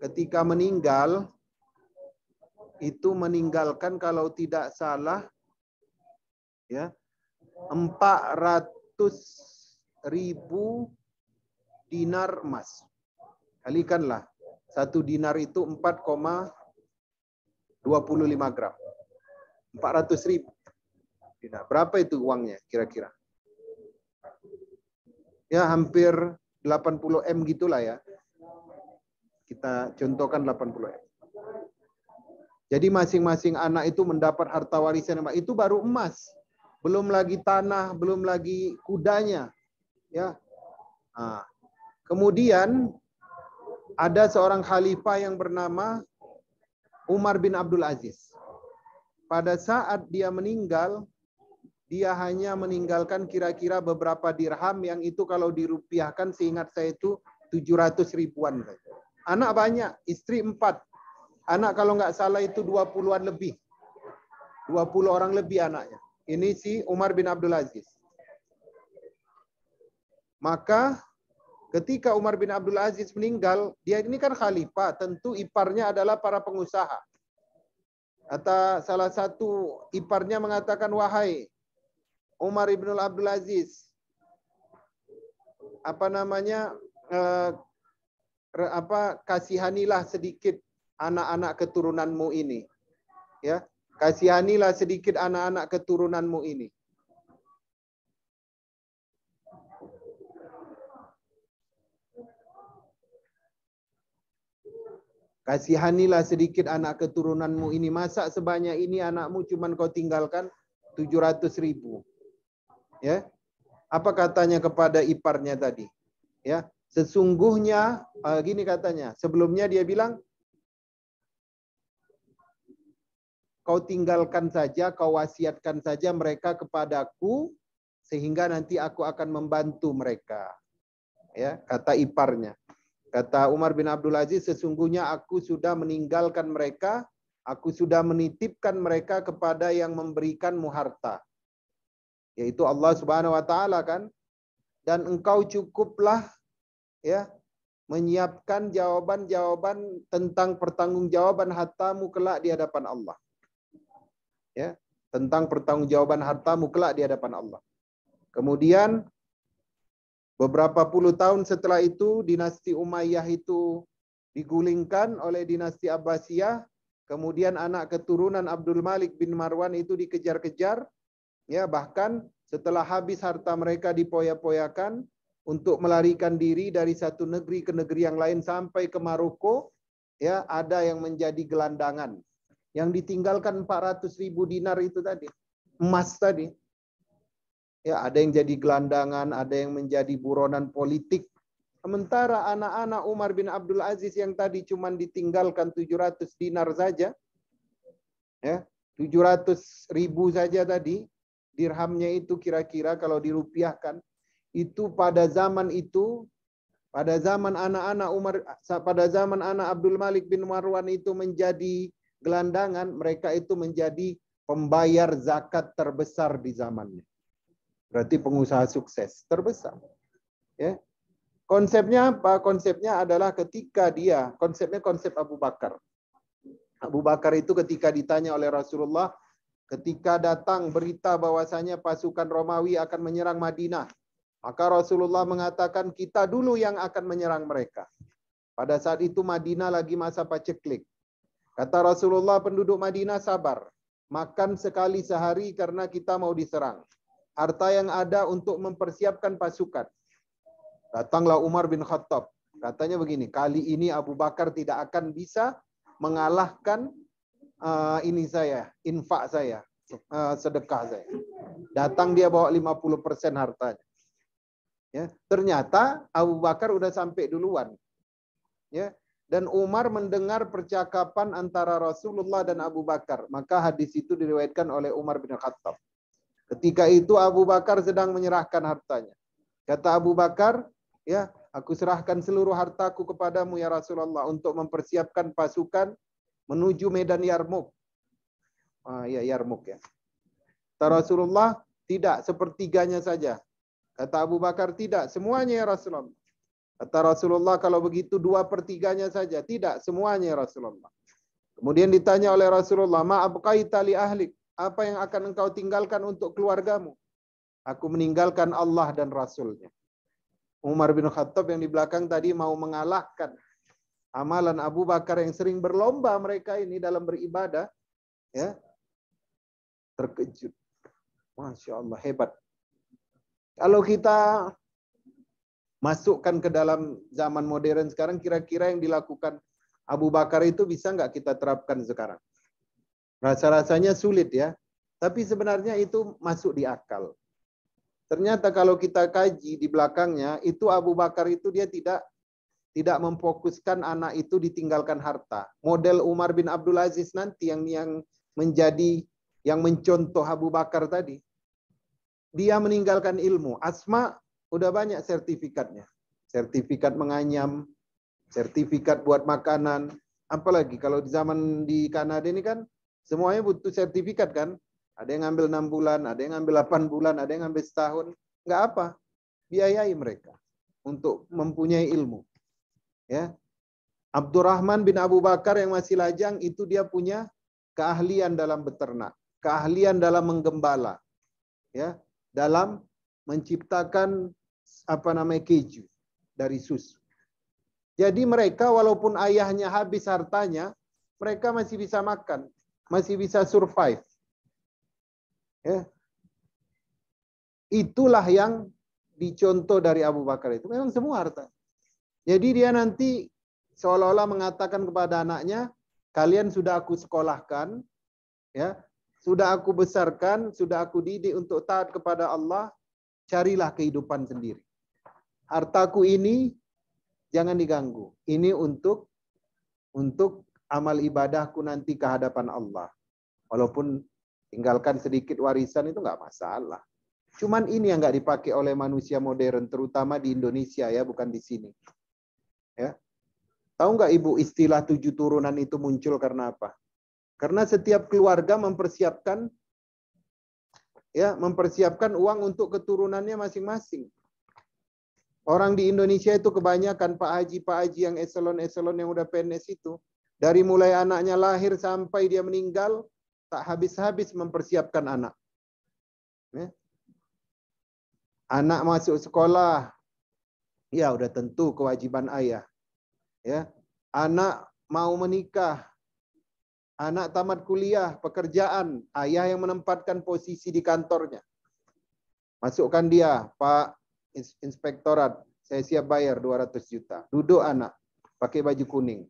ketika meninggal, itu meninggalkan kalau tidak salah ya 400.000 dinar emas. Kalikanlah. 1 dinar itu 4,25 gram. 400.000 dinar. Berapa itu uangnya kira-kira? Ya hampir 80 M gitulah ya. Kita contohkan 80 M. Jadi masing-masing anak itu mendapat harta warisan. Itu baru emas. Belum lagi tanah, belum lagi kudanya. Ya. Nah, kemudian ada seorang khalifah yang bernama Umar bin Abdul Aziz. Pada saat dia meninggal, dia hanya meninggalkan kira-kira beberapa dirham yang itu kalau dirupiahkan seingat saya itu 700 ribuan. Anak banyak, istri 4. Anak kalau nggak salah itu 20-an lebih. 20 orang lebih anaknya. Ini si Umar bin Abdul Aziz. Maka ketika Umar bin Abdul Aziz meninggal, dia ini kan khalifah, tentu iparnya adalah para pengusaha. Kata salah satu iparnya mengatakan, wahai Umar bin Abdul Aziz, kasihanilah sedikit anak-anak keturunanmu ini. Ya, kasihanilah sedikit anak-anak keturunanmu ini. Kasihanilah sedikit anak keturunanmu ini. Masa sebanyak ini anakmu cuman kau tinggalkan 700.000. Ya. Apa katanya kepada iparnya tadi? Ya, sesungguhnya gini katanya. Sebelumnya dia bilang, kau tinggalkan saja, kau wasiatkan saja mereka kepadaku sehingga nanti aku akan membantu mereka. Ya, kata iparnya. Kata Umar bin Abdul Aziz, sesungguhnya aku sudah meninggalkan mereka, aku sudah menitipkan mereka kepada yang memberikanmu harta. Yaitu Allah Subhanahu wa taala kan. Dan engkau cukuplah ya menyiapkan jawaban-jawaban tentang pertanggungjawaban hartamu kelak di hadapan Allah. Ya, tentang pertanggungjawaban hartamu kelak di hadapan Allah. Kemudian beberapa puluh tahun setelah itu dinasti Umayyah itu digulingkan oleh dinasti Abbasiyah. Kemudian anak keturunan Abdul Malik bin Marwan itu dikejar-kejar. Ya, bahkan setelah habis harta mereka dipoya-poyakan untuk melarikan diri dari satu negeri ke negeri yang lain sampai ke Maroko, ya, ada yang menjadi gelandangan. Yang ditinggalkan 400.000 dinar itu tadi, emas tadi. Ya, ada yang jadi gelandangan, ada yang menjadi buronan politik. Sementara anak-anak Umar bin Abdul Aziz yang tadi cuma ditinggalkan 700 dinar saja, ya, 700.000 saja tadi, dirhamnya itu kira-kira kalau dirupiahkan, itu pada zaman itu, pada zaman anak-anak Umar, pada zaman anak Abdul Malik bin Marwan itu menjadi gelandangan, mereka itu menjadi pembayar zakat terbesar di zamannya. Berarti pengusaha sukses terbesar. Ya. Konsepnya apa? Konsepnya adalah ketika dia, konsepnya konsep Abu Bakar. Abu Bakar itu ketika ditanya oleh Rasulullah, ketika datang berita bahwasanya pasukan Romawi akan menyerang Madinah, maka Rasulullah mengatakan kita dulu yang akan menyerang mereka. Pada saat itu Madinah lagi masa paceklik. Kata Rasulullah, penduduk Madinah sabar. Makan sekali sehari karena kita mau diserang. Harta yang ada untuk mempersiapkan pasukan. Datanglah Umar bin Khattab. Katanya begini, kali ini Abu Bakar tidak akan bisa mengalahkan infak saya, sedekah saya. Datang dia bawa 50% hartanya. Ya, ternyata Abu Bakar udah sampai duluan. Ya, dan Umar mendengar percakapan antara Rasulullah dan Abu Bakar. Maka hadis itu diriwayatkan oleh Umar bin Khattab. Ketika itu Abu Bakar sedang menyerahkan hartanya. Kata Abu Bakar, ya, aku serahkan seluruh hartaku kepadamu ya Rasulullah untuk mempersiapkan pasukan menuju medan Yarmuk. Ya Yarmuk ya. Kata Rasulullah, tidak, sepertiganya saja. Kata Abu Bakar, tidak, semuanya ya Rasulullah. Kata Rasulullah, kalau begitu 2/3 saja. Tidak, semuanya ya Rasulullah. Kemudian ditanya oleh Rasulullah, ma'abqaita li ahlik. Apa yang akan engkau tinggalkan untuk keluargamu? Aku meninggalkan Allah dan Rasulnya. Umar bin Khattab yang di belakang tadi mau mengalahkan amalan Abu Bakar yang sering berlomba mereka ini dalam beribadah. Ya, terkejut. Masya Allah, hebat. Kalau kita masukkan ke dalam zaman modern sekarang, kira-kira yang dilakukan Abu Bakar itu bisa nggak kita terapkan sekarang? Rasa-rasanya sulit ya. Tapi sebenarnya itu masuk di akal. Ternyata kalau kita kaji di belakangnya, itu Abu Bakar itu dia tidak memfokuskan anak itu ditinggalkan harta. Model Umar bin Abdul Aziz nanti yang mencontoh Abu Bakar tadi. Dia meninggalkan ilmu. Asma udah banyak sertifikatnya. Sertifikat menganyam, sertifikat buat makanan. Apalagi kalau di zaman di Kanada ini kan semuanya butuh sertifikat kan. Ada yang ngambil 6 bulan, ada yang ngambil 8 bulan, ada yang ngambil setahun. Nggak apa. Biayai mereka untuk mempunyai ilmu. Ya. Abdurrahman bin Abu Bakar yang masih lajang itu dia punya keahlian dalam beternak, keahlian dalam menggembala. Ya, dalam menciptakan keju dari susu. Jadi mereka walaupun ayahnya habis hartanya, mereka masih bisa makan, masih bisa survive. Ya. Itulah yang dicontoh dari Abu Bakar itu. Memang semua harta. Jadi dia nanti seolah-olah mengatakan kepada anaknya, kalian sudah aku sekolahkan, ya, sudah aku besarkan, sudah aku didik untuk taat kepada Allah, carilah kehidupan sendiri. Hartaku ini jangan diganggu. Ini untuk amal ibadahku nanti ke hadapan Allah. Walaupun tinggalkan sedikit warisan itu nggak masalah. Cuman ini yang nggak dipakai oleh manusia modern, terutama di Indonesia ya, bukan di sini. Ya. Tahu nggak Ibu istilah 7 turunan itu muncul karena apa? Karena setiap keluarga mempersiapkan uang untuk keturunannya masing-masing. Orang di Indonesia itu kebanyakan Pak Haji yang eselon-eselon yang udah PNS itu, dari mulai anaknya lahir sampai dia meninggal, tak habis-habis mempersiapkan anak. Ya. Anak masuk sekolah, ya udah tentu kewajiban ayah. Ya. Anak mau menikah, anak tamat kuliah, pekerjaan, ayah yang menempatkan posisi di kantornya. Masukkan dia, Pak Inspektorat, saya siap bayar 200 juta. Duduk anak, pakai baju kuning.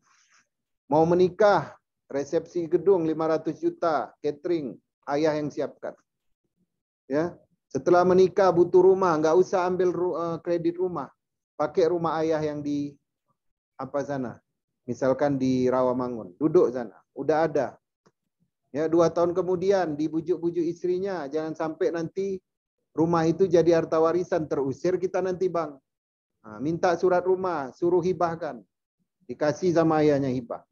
Mau menikah, resepsi gedung 500 juta, catering, ayah yang siapkan. Ya, setelah menikah butuh rumah, nggak usah ambil kredit rumah, pakai rumah ayah yang di sana, misalkan di Rawamangun, duduk sana, udah ada. Ya, 2 tahun kemudian dibujuk-bujuk istrinya, jangan sampai nanti rumah itu jadi harta warisan, terusir kita nanti bang. Nah, minta surat rumah, suruh hibahkan, dikasih sama ayahnya hibah.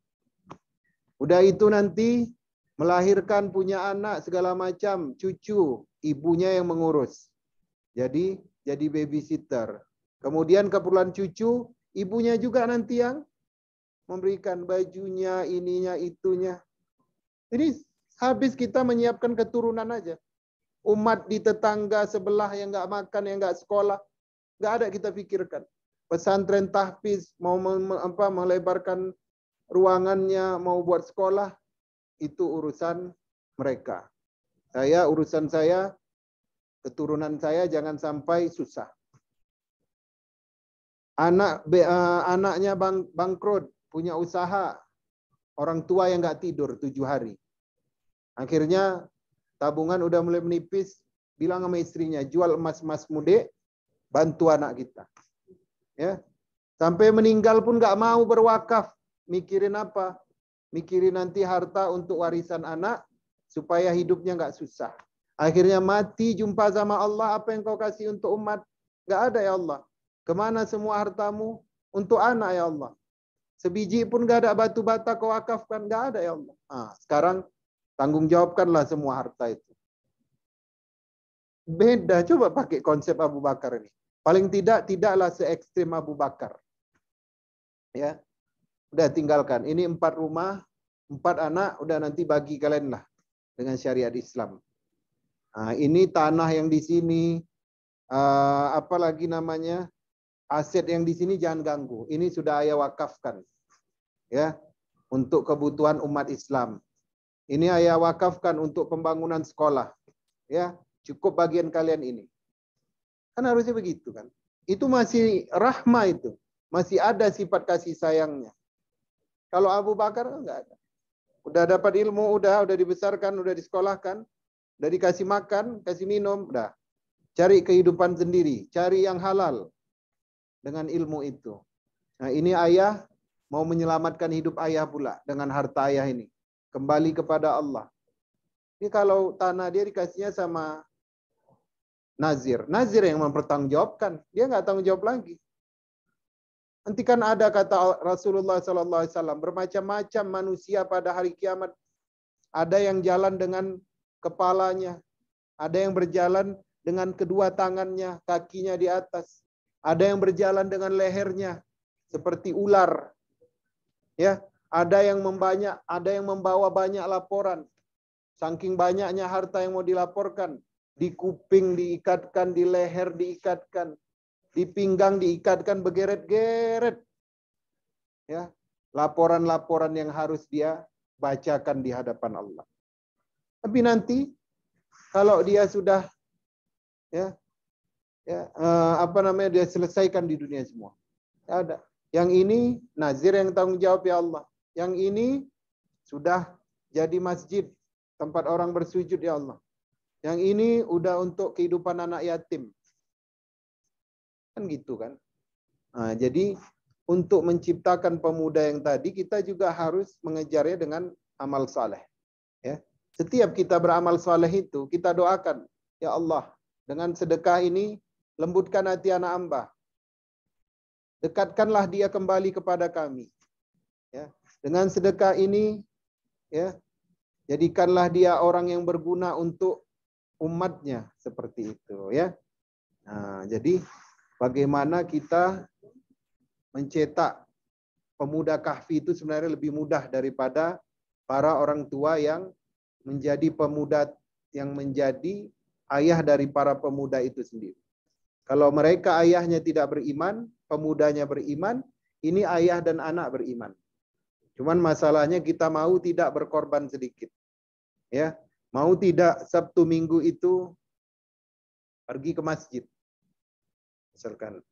Udah itu nanti melahirkan, punya anak segala macam, cucu, ibunya yang mengurus. Jadi babysitter. Kemudian keperluan cucu, ibunya juga nanti yang memberikan bajunya, ininya, itunya. Jadi habis kita menyiapkan keturunan aja. Umat di tetangga sebelah yang nggak makan, yang nggak sekolah, nggak ada kita pikirkan. Pesantren tahfiz mau melebarkan ruangannya, mau buat sekolah, itu urusan mereka. Urusan saya, keturunan saya jangan sampai susah. Anaknya bangkrut, punya usaha, orang tua yang nggak tidur 7 hari. Akhirnya tabungan udah mulai menipis, bilang sama istrinya, jual emas-emas muda, bantu anak kita. Ya, sampai meninggal pun nggak mau berwakaf. Mikirin apa? Mikirin nanti harta untuk warisan anak, supaya hidupnya nggak susah. Akhirnya mati jumpa sama Allah, apa yang kau kasih untuk umat? Nggak ada ya Allah. Kemana semua hartamu? Untuk anak ya Allah. Sebiji pun nggak ada, batu bata kau wakafkan, nggak ada ya Allah. Nah, sekarang tanggung jawabkanlah semua harta itu. Beda, coba pakai konsep Abu Bakar ini. Paling tidaklah se ekstrim Abu Bakar. Ya, udah tinggalkan. Ini 4 rumah, 4 anak, udah nanti bagi kalian lah dengan syariat Islam. Nah, ini tanah yang di sini, apa lagi namanya, aset yang di sini jangan ganggu. Ini sudah ayah wakafkan, ya, untuk kebutuhan umat Islam. Ini ayah wakafkan untuk pembangunan sekolah, ya, cukup bagian kalian ini. Kan harusnya begitu kan? Itu masih rahmah itu, masih ada sifat kasih sayangnya. Kalau Abu Bakar enggak ada. Udah dapat ilmu, udah dibesarkan, udah disekolahkan, udah dikasih makan, kasih minum, udah. Cari kehidupan sendiri, cari yang halal dengan ilmu itu. Nah, ini ayah mau menyelamatkan hidup ayah pula dengan harta ayah ini. Kembali kepada Allah. Ini kalau tanah dia dikasihnya sama Nazir. Nazir yang mempertanggungjawabkan. Dia nggak tanggung jawab lagi. Nanti kan ada kata Rasulullah SAW, bermacam-macam manusia pada hari kiamat. Ada yang jalan dengan kepalanya, ada yang berjalan dengan kedua tangannya, kakinya di atas. Ada yang berjalan dengan lehernya seperti ular. Ya, ada yang membawa banyak laporan. Saking banyaknya harta yang mau dilaporkan, di kuping diikatkan, di leher diikatkan, di pinggang diikatkan begeret-geret. Ya, laporan-laporan yang harus dia bacakan di hadapan Allah. Tapi nanti kalau dia sudah dia selesaikan di dunia semua. Ada. Yang ini nazir yang tanggung jawab ya Allah. Yang ini sudah jadi masjid, tempat orang bersujud ya Allah. Yang ini udah untuk kehidupan anak yatim. Kan gitu kan. Nah, jadi untuk menciptakan pemuda yang tadi, kita juga harus mengejarnya dengan amal saleh. Ya. Setiap kita beramal saleh itu, kita doakan, ya Allah, dengan sedekah ini, lembutkan hati anak hamba. Dekatkanlah dia kembali kepada kami. Ya. Dengan sedekah ini, ya, jadikanlah dia orang yang berguna untuk umatnya, seperti itu. Ya. Nah, jadi bagaimana kita mencetak pemuda kahfi itu sebenarnya lebih mudah daripada para orang tua yang menjadi pemuda, yang menjadi ayah dari para pemuda itu sendiri. Kalau mereka ayahnya tidak beriman, pemudanya beriman, ini ayah dan anak beriman. Cuman masalahnya kita mau tidak berkorban sedikit. Ya, mau tidak Sabtu Minggu itu pergi ke masjid.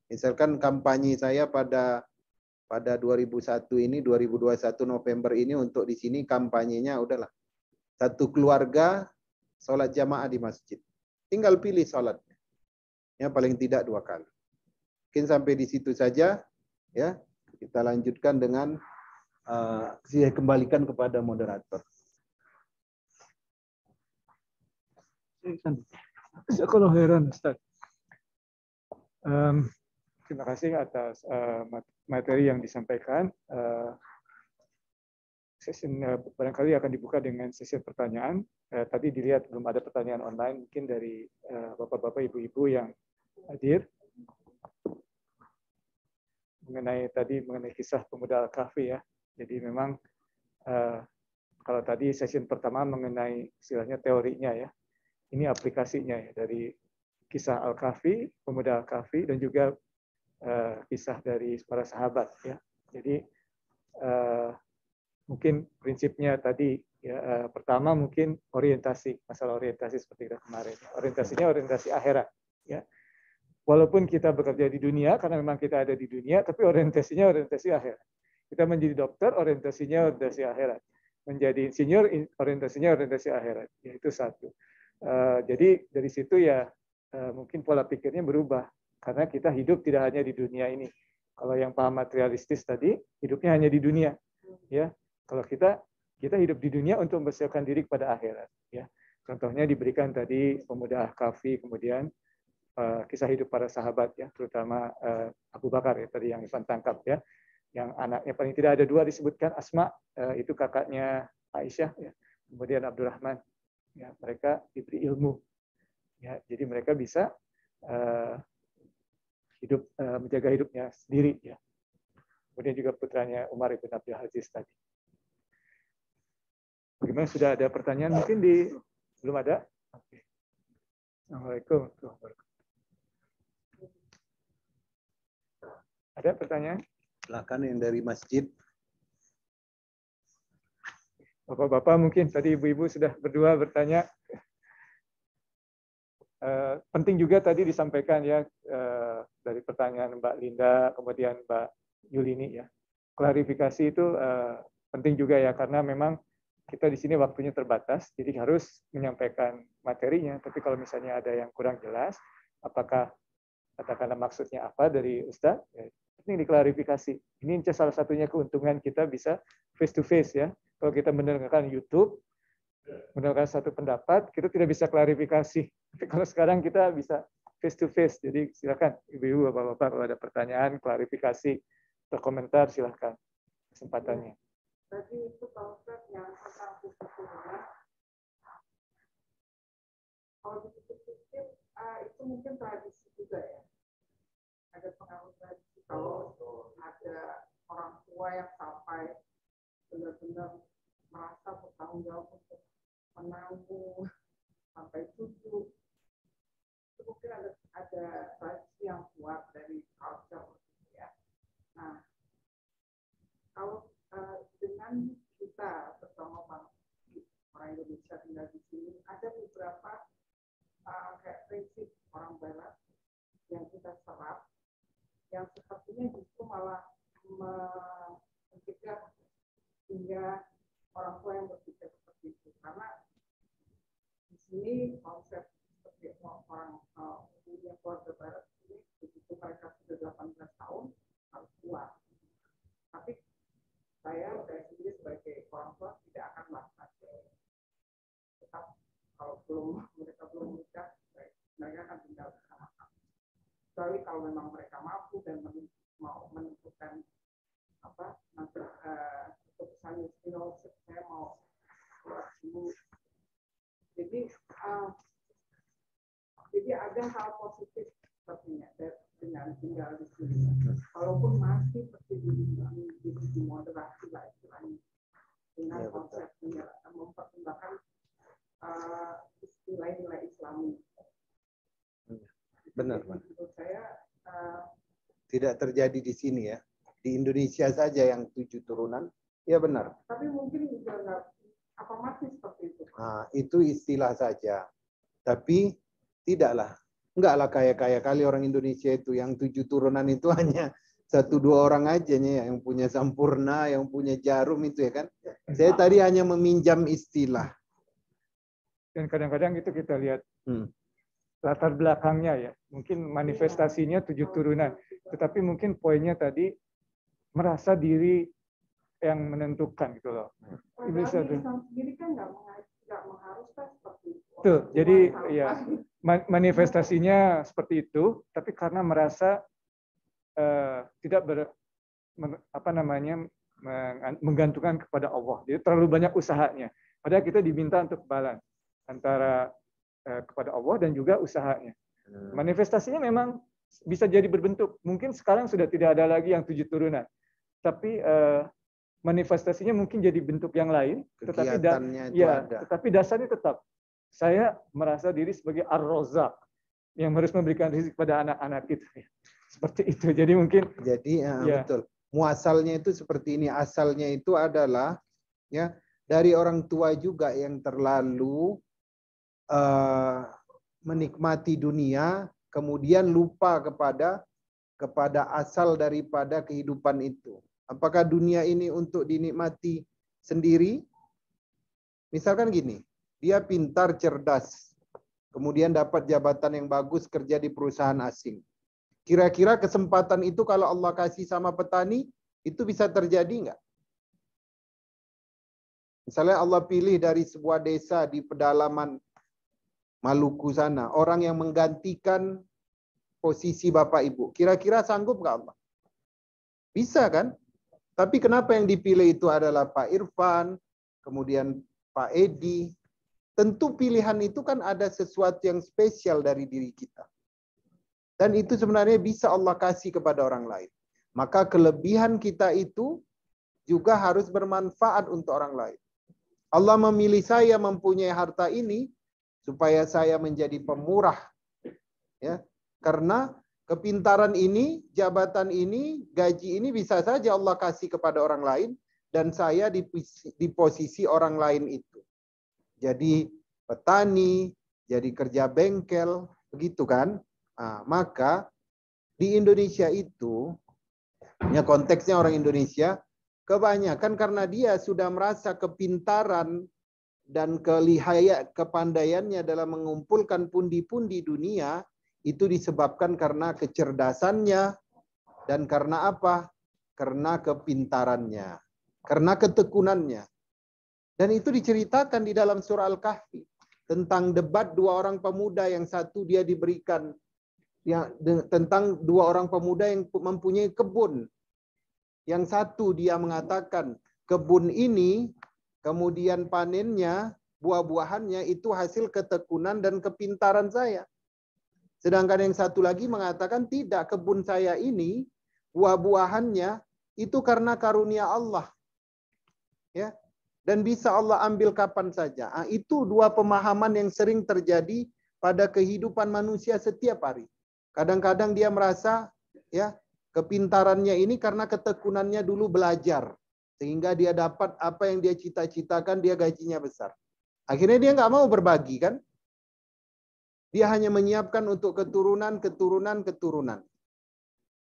Misalkan kampanye saya pada 2001 ini, 2021 November ini, untuk di sini kampanyenya udahlah. Satu keluarga sholat jamaah di masjid. Tinggal pilih sholatnya. Ya, paling tidak 2 kali. Mungkin sampai di situ saja. Ya, kita lanjutkan dengan saya kembalikan kepada moderator. Sekolah heran, Ustaz. Terima kasih atas materi yang disampaikan. Sesi barangkali akan dibuka dengan sesi pertanyaan. Tadi dilihat belum ada pertanyaan online, mungkin dari bapak-bapak, ibu-ibu yang hadir mengenai kisah pemuda Al-Kahfi ya. Jadi memang kalau tadi sesi pertama mengenai istilahnya teorinya ya, ini aplikasinya ya, dari kisah Al-Kahfi, pemuda Al-Kahfi, dan juga kisah dari para sahabat ya. Jadi mungkin prinsipnya tadi ya, pertama mungkin masalah orientasi seperti kita kemarin. Orientasinya orientasi akhirat ya. Walaupun kita bekerja di dunia, karena memang kita ada di dunia, tapi orientasinya orientasi akhirat. Kita menjadi dokter, orientasinya orientasi akhirat. Menjadi insinyur, orientasinya orientasi akhirat. Ya, itu satu. Jadi dari situ ya mungkin pola pikirnya berubah. Karena kita hidup tidak hanya di dunia ini. Kalau yang paham materialistis tadi, hidupnya hanya di dunia. Ya, kalau kita hidup di dunia untuk mempersiapkan diri kepada akhirat. Ya, Contohnya diberikan tadi pemuda Ahqafi, kemudian kisah hidup para sahabat ya, terutama Abu Bakar ya tadi yang Ivan tangkap ya, yang anaknya paling tidak ada dua disebutkan, Asma itu kakaknya Aisyah ya, kemudian Abdurrahman ya, mereka diberi ilmu ya, jadi mereka bisa hidup menjaga hidupnya sendiri ya. Kemudian juga putranya Umar ibn Abdul Aziz tadi. Bagaimana, sudah ada pertanyaan mungkin belum ada? Oke. Assalamualaikum. Ada pertanyaan? Silakan yang dari masjid. Bapak-bapak mungkin tadi ibu-ibu sudah berdua bertanya. Penting juga tadi disampaikan ya dari pertanyaan Mbak Linda, kemudian Mbak Yulini ya. Klarifikasi itu penting juga ya, karena memang kita di sini waktunya terbatas, jadi harus menyampaikan materinya. Tapi kalau misalnya ada yang kurang jelas, apakah katakanlah maksudnya apa dari Ustaz, ya, penting diklarifikasi. Ini salah satunya keuntungan kita bisa face to face ya. Kalau kita mendengarkan YouTube, mendengarkan satu pendapat, kita tidak bisa klarifikasi. Tapi kalau sekarang kita bisa face to face. Jadi silakan ibu-ibu, bapak-bapak kalau ada pertanyaan, klarifikasi atau komentar, silakan kesempatannya. Tadi itu konsep yang tentang fisik-fisiknya, kalau dipikir-pikir itu mungkin tradisi juga ya. Ada pengaruh tradisi, kalau ada orang tua yang sampai benar-benar merasa bertanggung jawab untuk menanggung sampai cucu, itu mungkin ada tradisi yang kuat dari culture ya. Nah, kalau dengan kita bersama orang Indonesia tinggal di sini, ada beberapa kayak prinsip orang Barat yang kita serap, yang sepertinya justru malah mencegah hingga orang tua yang berpikir seperti itu. Karena di sini konsep seperti orang punya keluarga Barat ini, begitu mereka sudah 18 tahun harus keluar. Tapi saya sendiri sebagai orang tua tidak akan melakukan tetap, kalau mereka belum menikah, mereka akan tinggal bersama-sama. Kecuali kalau memang mereka mampu dan mau menentukan nanti keputusan saya mau keluar dulu. Jadi ada hal positif sepertinya dengan tinggal di sini. Walaupun masih di moderasi lah istilahnya, dengan konsep mempertimbangkan nilai-nilai Islami. Benar, Pak. Menurut saya tidak terjadi di sini ya. Di Indonesia saja yang 7 turunan, ya benar. Tapi mungkin juga nggak otomatis seperti itu. Nah, itu istilah saja. Tapi tidaklah. Enggaklah kaya-kaya kali orang Indonesia itu. Yang 7 turunan itu hanya 1-2 orang aja ya, yang punya Sampurna, yang punya Jarum itu ya kan. Saya tadi hanya meminjam istilah. Dan kadang-kadang itu kita lihat latar belakangnya ya. Mungkin manifestasinya 7 turunan. Tetapi mungkin poinnya tadi merasa diri yang menentukan gitu loh. Islam sendiri kan nggak mengharuskan seperti itu. Tuh, jadi ya manifestasinya seperti itu, tapi karena merasa tidak menggantungkan kepada Allah. Jadi terlalu banyak usahanya. Padahal kita diminta untuk balance antara kepada Allah dan juga usahanya. Manifestasinya memang bisa jadi berbentuk. Mungkin sekarang sudah tidak ada lagi yang 7 turunan. Tapi manifestasinya mungkin jadi bentuk yang lain, tetapi dasarnya tetap saya merasa diri sebagai Ar-Razzaq yang harus memberikan rezeki kepada anak-anak itu. Seperti itu. Jadi mungkin betul. Muasalnya itu seperti ini. Asalnya itu adalah ya dari orang tua juga yang terlalu menikmati dunia, kemudian lupa kepada asal daripada kehidupan itu. Apakah dunia ini untuk dinikmati sendiri? Misalkan gini, dia pintar, cerdas, kemudian dapat jabatan yang bagus, kerja di perusahaan asing. Kira-kira kesempatan itu kalau Allah kasih sama petani, itu bisa terjadi nggak? Misalnya Allah pilih dari sebuah desa di pedalaman Maluku sana, orang yang menggantikan posisi Bapak Ibu. Kira-kira sanggup nggak Allah? Bisa kan? Tapi kenapa yang dipilih itu adalah Pak Irfan, kemudian Pak Edi? Tentu pilihan itu kan ada sesuatu yang spesial dari diri kita. Dan itu sebenarnya bisa Allah kasih kepada orang lain. Maka kelebihan kita itu juga harus bermanfaat untuk orang lain. Allah memilih saya mempunyai harta ini supaya saya menjadi pemurah. Ya, karena kepintaran ini, jabatan ini, gaji ini bisa saja Allah kasih kepada orang lain dan saya di posisi orang lain itu. Jadi petani, jadi kerja bengkel, begitu kan? Nah, maka di Indonesia itu, ya konteksnya orang Indonesia, kebanyakan karena dia sudah merasa kepintaran dan kepandaiannya dalam mengumpulkan pundi-pundi dunia, itu disebabkan karena kecerdasannya dan karena apa? Karena kepintarannya, karena ketekunannya. Dan itu diceritakan di dalam surah Al-Kahfi tentang debat dua orang pemuda, yang satu dia diberikan tentang dua orang pemuda yang mempunyai kebun. Yang satu dia mengatakan kebun ini kemudian panennya, buah-buahannya itu hasil ketekunan dan kepintaran saya. Sedangkan yang satu lagi mengatakan tidak, kebun saya ini buah-buahannya itu karena karunia Allah. Ya. Dan bisa Allah ambil kapan saja. Nah, itu dua pemahaman yang sering terjadi pada kehidupan manusia setiap hari. Kadang-kadang dia merasa ya kepintarannya ini karena ketekunannya dulu belajar. Sehingga dia dapat apa yang dia cita-citakan, dia gajinya besar. Akhirnya dia nggak mau berbagi kan. Dia hanya menyiapkan untuk keturunan.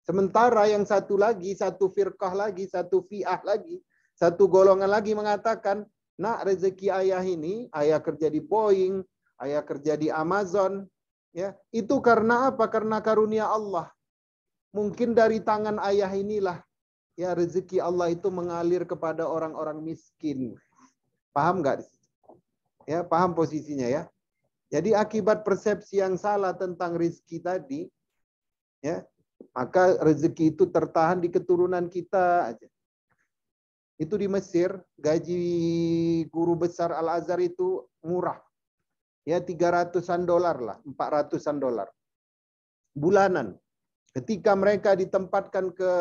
Sementara yang satu lagi, satu firqah lagi, satu fi'ah lagi, satu golongan lagi mengatakan, nak rezeki ayah ini, ayah kerja di Boeing, ayah kerja di Amazon, ya itu karena apa? Karena karunia Allah. Mungkin dari tangan ayah inilah ya rezeki Allah itu mengalir kepada orang-orang miskin. Paham nggak? Ya, paham posisinya ya. Jadi akibat persepsi yang salah tentang rezeki tadi, ya, maka rezeki itu tertahan di keturunan kita aja. Itu di Mesir, gaji guru besar Al-Azhar itu murah. Ya, $300 lah, $400 bulanan. Ketika mereka ditempatkan ke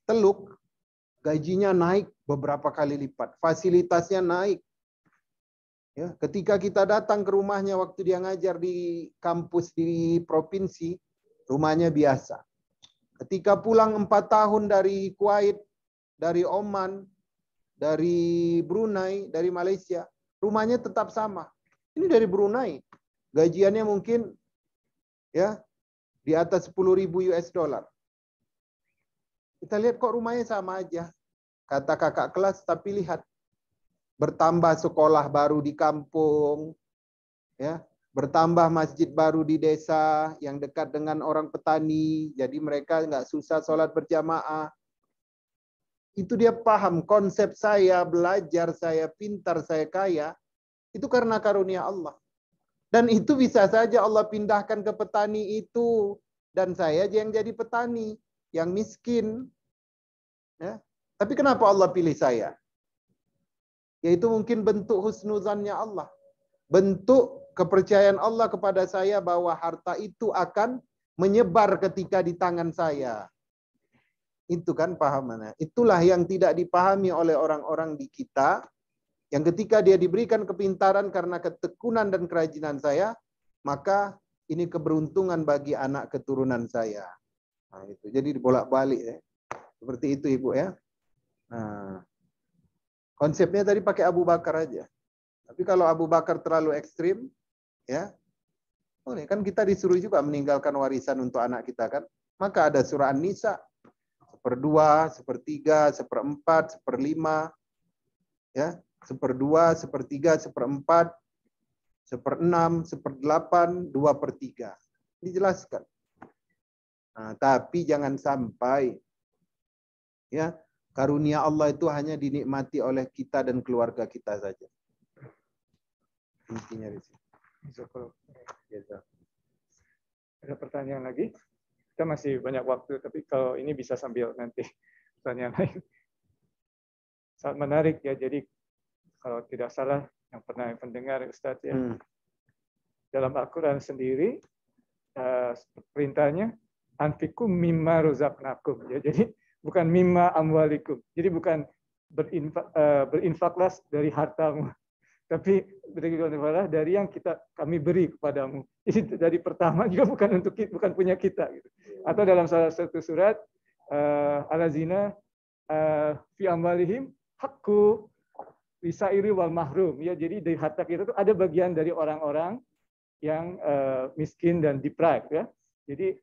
Teluk, gajinya naik beberapa kali lipat, fasilitasnya naik. Ya, ketika kita datang ke rumahnya waktu dia ngajar di kampus di provinsi, rumahnya biasa. Ketika pulang 4 tahun dari Kuwait, dari Oman, dari Brunei, dari Malaysia, rumahnya tetap sama. Ini dari Brunei, gajiannya mungkin ya di atas 10.000 US dollar. Kita lihat kok rumahnya sama aja. Kata kakak kelas, tapi lihat bertambah sekolah baru di kampung, ya, bertambah masjid baru di desa yang dekat dengan orang petani, jadi mereka nggak susah sholat berjamaah. Itu dia paham konsep saya belajar, saya pintar, saya kaya, itu karena karunia Allah. Dan itu bisa saja Allah pindahkan ke petani itu, dan saya yang jadi petani, yang miskin. Ya. Tapi kenapa Allah pilih saya? Yaitu mungkin bentuk husnuzannya Allah. Bentuk kepercayaan Allah kepada saya bahwa harta itu akan menyebar ketika di tangan saya. Itu kan pahamannya. Itulah yang tidak dipahami oleh orang-orang di kita, yang ketika dia diberikan kepintaran karena ketekunan dan kerajinan saya, maka ini keberuntungan bagi anak keturunan saya. Nah, itu. Jadi dibolak-balik ya. Seperti itu Ibu ya. Nah, konsepnya tadi pakai Abu Bakar aja. Tapi kalau Abu Bakar terlalu ekstrim, ya, boleh kan kita disuruh juga meninggalkan warisan untuk anak kita kan. Maka ada surah An-Nisa, 1/2, 1/3, 1/4, 1/5, ya, 1/2, 1/3, 1/4, 1/6, 1/8, 2/3. Dijelaskan. Nah, tapi jangan sampai ya karunia Allah itu hanya dinikmati oleh kita dan keluarga kita saja. intinya di sini. Gitu. Ada pertanyaan lagi? Kita masih banyak waktu, tapi kalau ini bisa sambil nanti pertanyaan lain. Sangat menarik ya. Jadi kalau tidak salah yang pernah mendengar Ustadz ya, dalam Al-Quran sendiri perintahnya anfikum mimma rozaqnakum ya. Jadi bukan mimma amwalikum. Jadi bukan berinfaklah dari hartamu, tapi berinfaklah dari yang kami beri kepadamu. Jadi dari pertama juga bukan punya kita gitu. Atau dalam salah satu surat Al-Zina fi amwalihim haqqu lisairi wal mahrum ya. Jadi dari harta kita itu ada bagian dari orang-orang yang miskin dan deprived ya. Jadi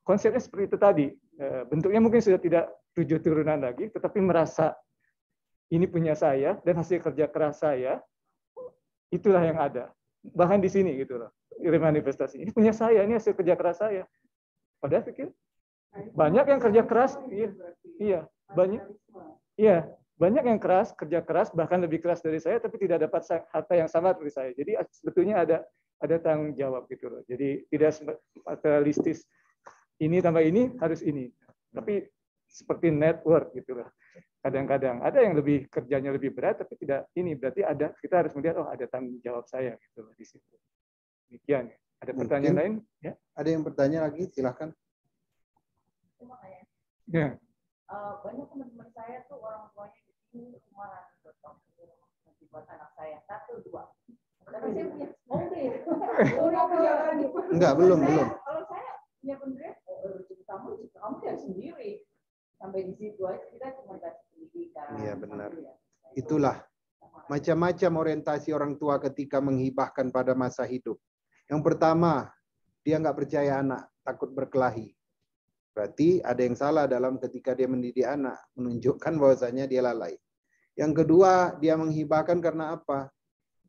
konsepnya seperti itu tadi. Bentuknya mungkin sudah tidak 7 turunan lagi, tetapi merasa ini punya saya dan hasil kerja keras saya, itulah yang ada. Bahkan di sini gitu loh, manifestasi ini punya saya, ini hasil kerja keras saya. Padahal pikir banyak yang kerja keras, banyak yang kerja keras bahkan lebih keras dari saya, tapi tidak dapat harta yang sama seperti saya. Jadi sebetulnya ada tanggung jawab gitu loh. Jadi tidak materialistis. Ini tambah ini harus ini. Tapi seperti network gitu loh. Kadang-kadang ada yang kerjanya lebih berat, tapi tidak ini. Berarti kita harus melihat ada tanggung jawab saya gitu loh di situ. Demikian. Ada pertanyaan lain? Ya. Ada yang bertanya lagi? Silahkan. Ya. Banyak teman-teman saya tuh orang tuanya di sini kemarin buat anak saya 1, 2. Karena saya punya mobil. Enggak, belum. Kalau saya punya pendirian, kamu ya sendiri. Sampai di situ aja kita cuma kasih pendidikan. Iya benar. Itulah macam-macam orientasi orang tua ketika menghibahkan pada masa hidup. Yang pertama, dia nggak percaya anak, takut berkelahi. Berarti ada yang salah dalam ketika dia mendidik anak, menunjukkan bahwasanya dia lalai. Yang kedua, dia menghibahkan karena apa?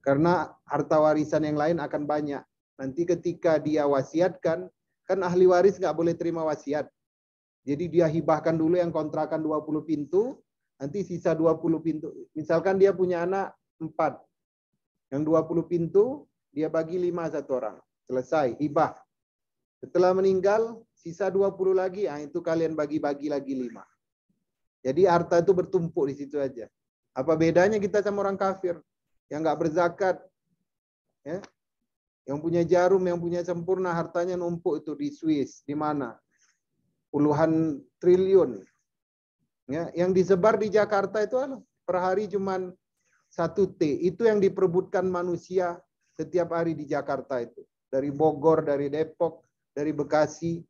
Karena harta warisan yang lain akan banyak. Nanti ketika dia wasiatkan, kan ahli waris nggak boleh terima wasiat. Jadi dia hibahkan dulu yang kontrakan 20 pintu, nanti sisa 20 pintu. Misalkan dia punya anak 4. Yang 20 pintu, dia bagi 5 satu orang. Selesai, hibah. Setelah meninggal, sisa 20 lagi, itu kalian bagi-bagi lagi 5. Jadi harta itu bertumpuk di situ aja. Apa bedanya kita sama orang kafir? Yang nggak berzakat, ya, yang punya jarum, yang punya sempurna, hartanya numpuk itu di Swiss, di mana? Puluhan triliun. Ya, yang disebar di Jakarta itu per hari cuman 1 T. Itu yang diperebutkan manusia setiap hari di Jakarta itu. Dari Bogor, dari Depok, dari Bekasi.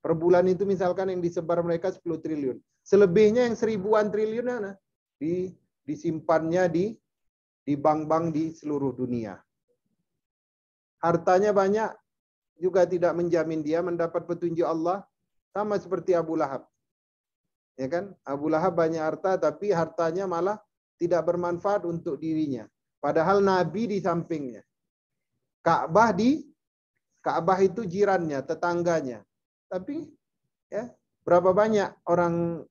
Per bulan itu misalkan yang disebar mereka 10 triliun. Selebihnya yang 1000-an triliun disimpannya di bank-bank di seluruh dunia. Hartanya banyak juga tidak menjamin dia mendapat petunjuk Allah, sama seperti Abu Lahab. Ya kan? Abu Lahab banyak harta tapi hartanya malah tidak bermanfaat untuk dirinya. Padahal Nabi di sampingnya. Ka'bah itu jirannya, tetangganya. Tapi ya, berapa banyak orang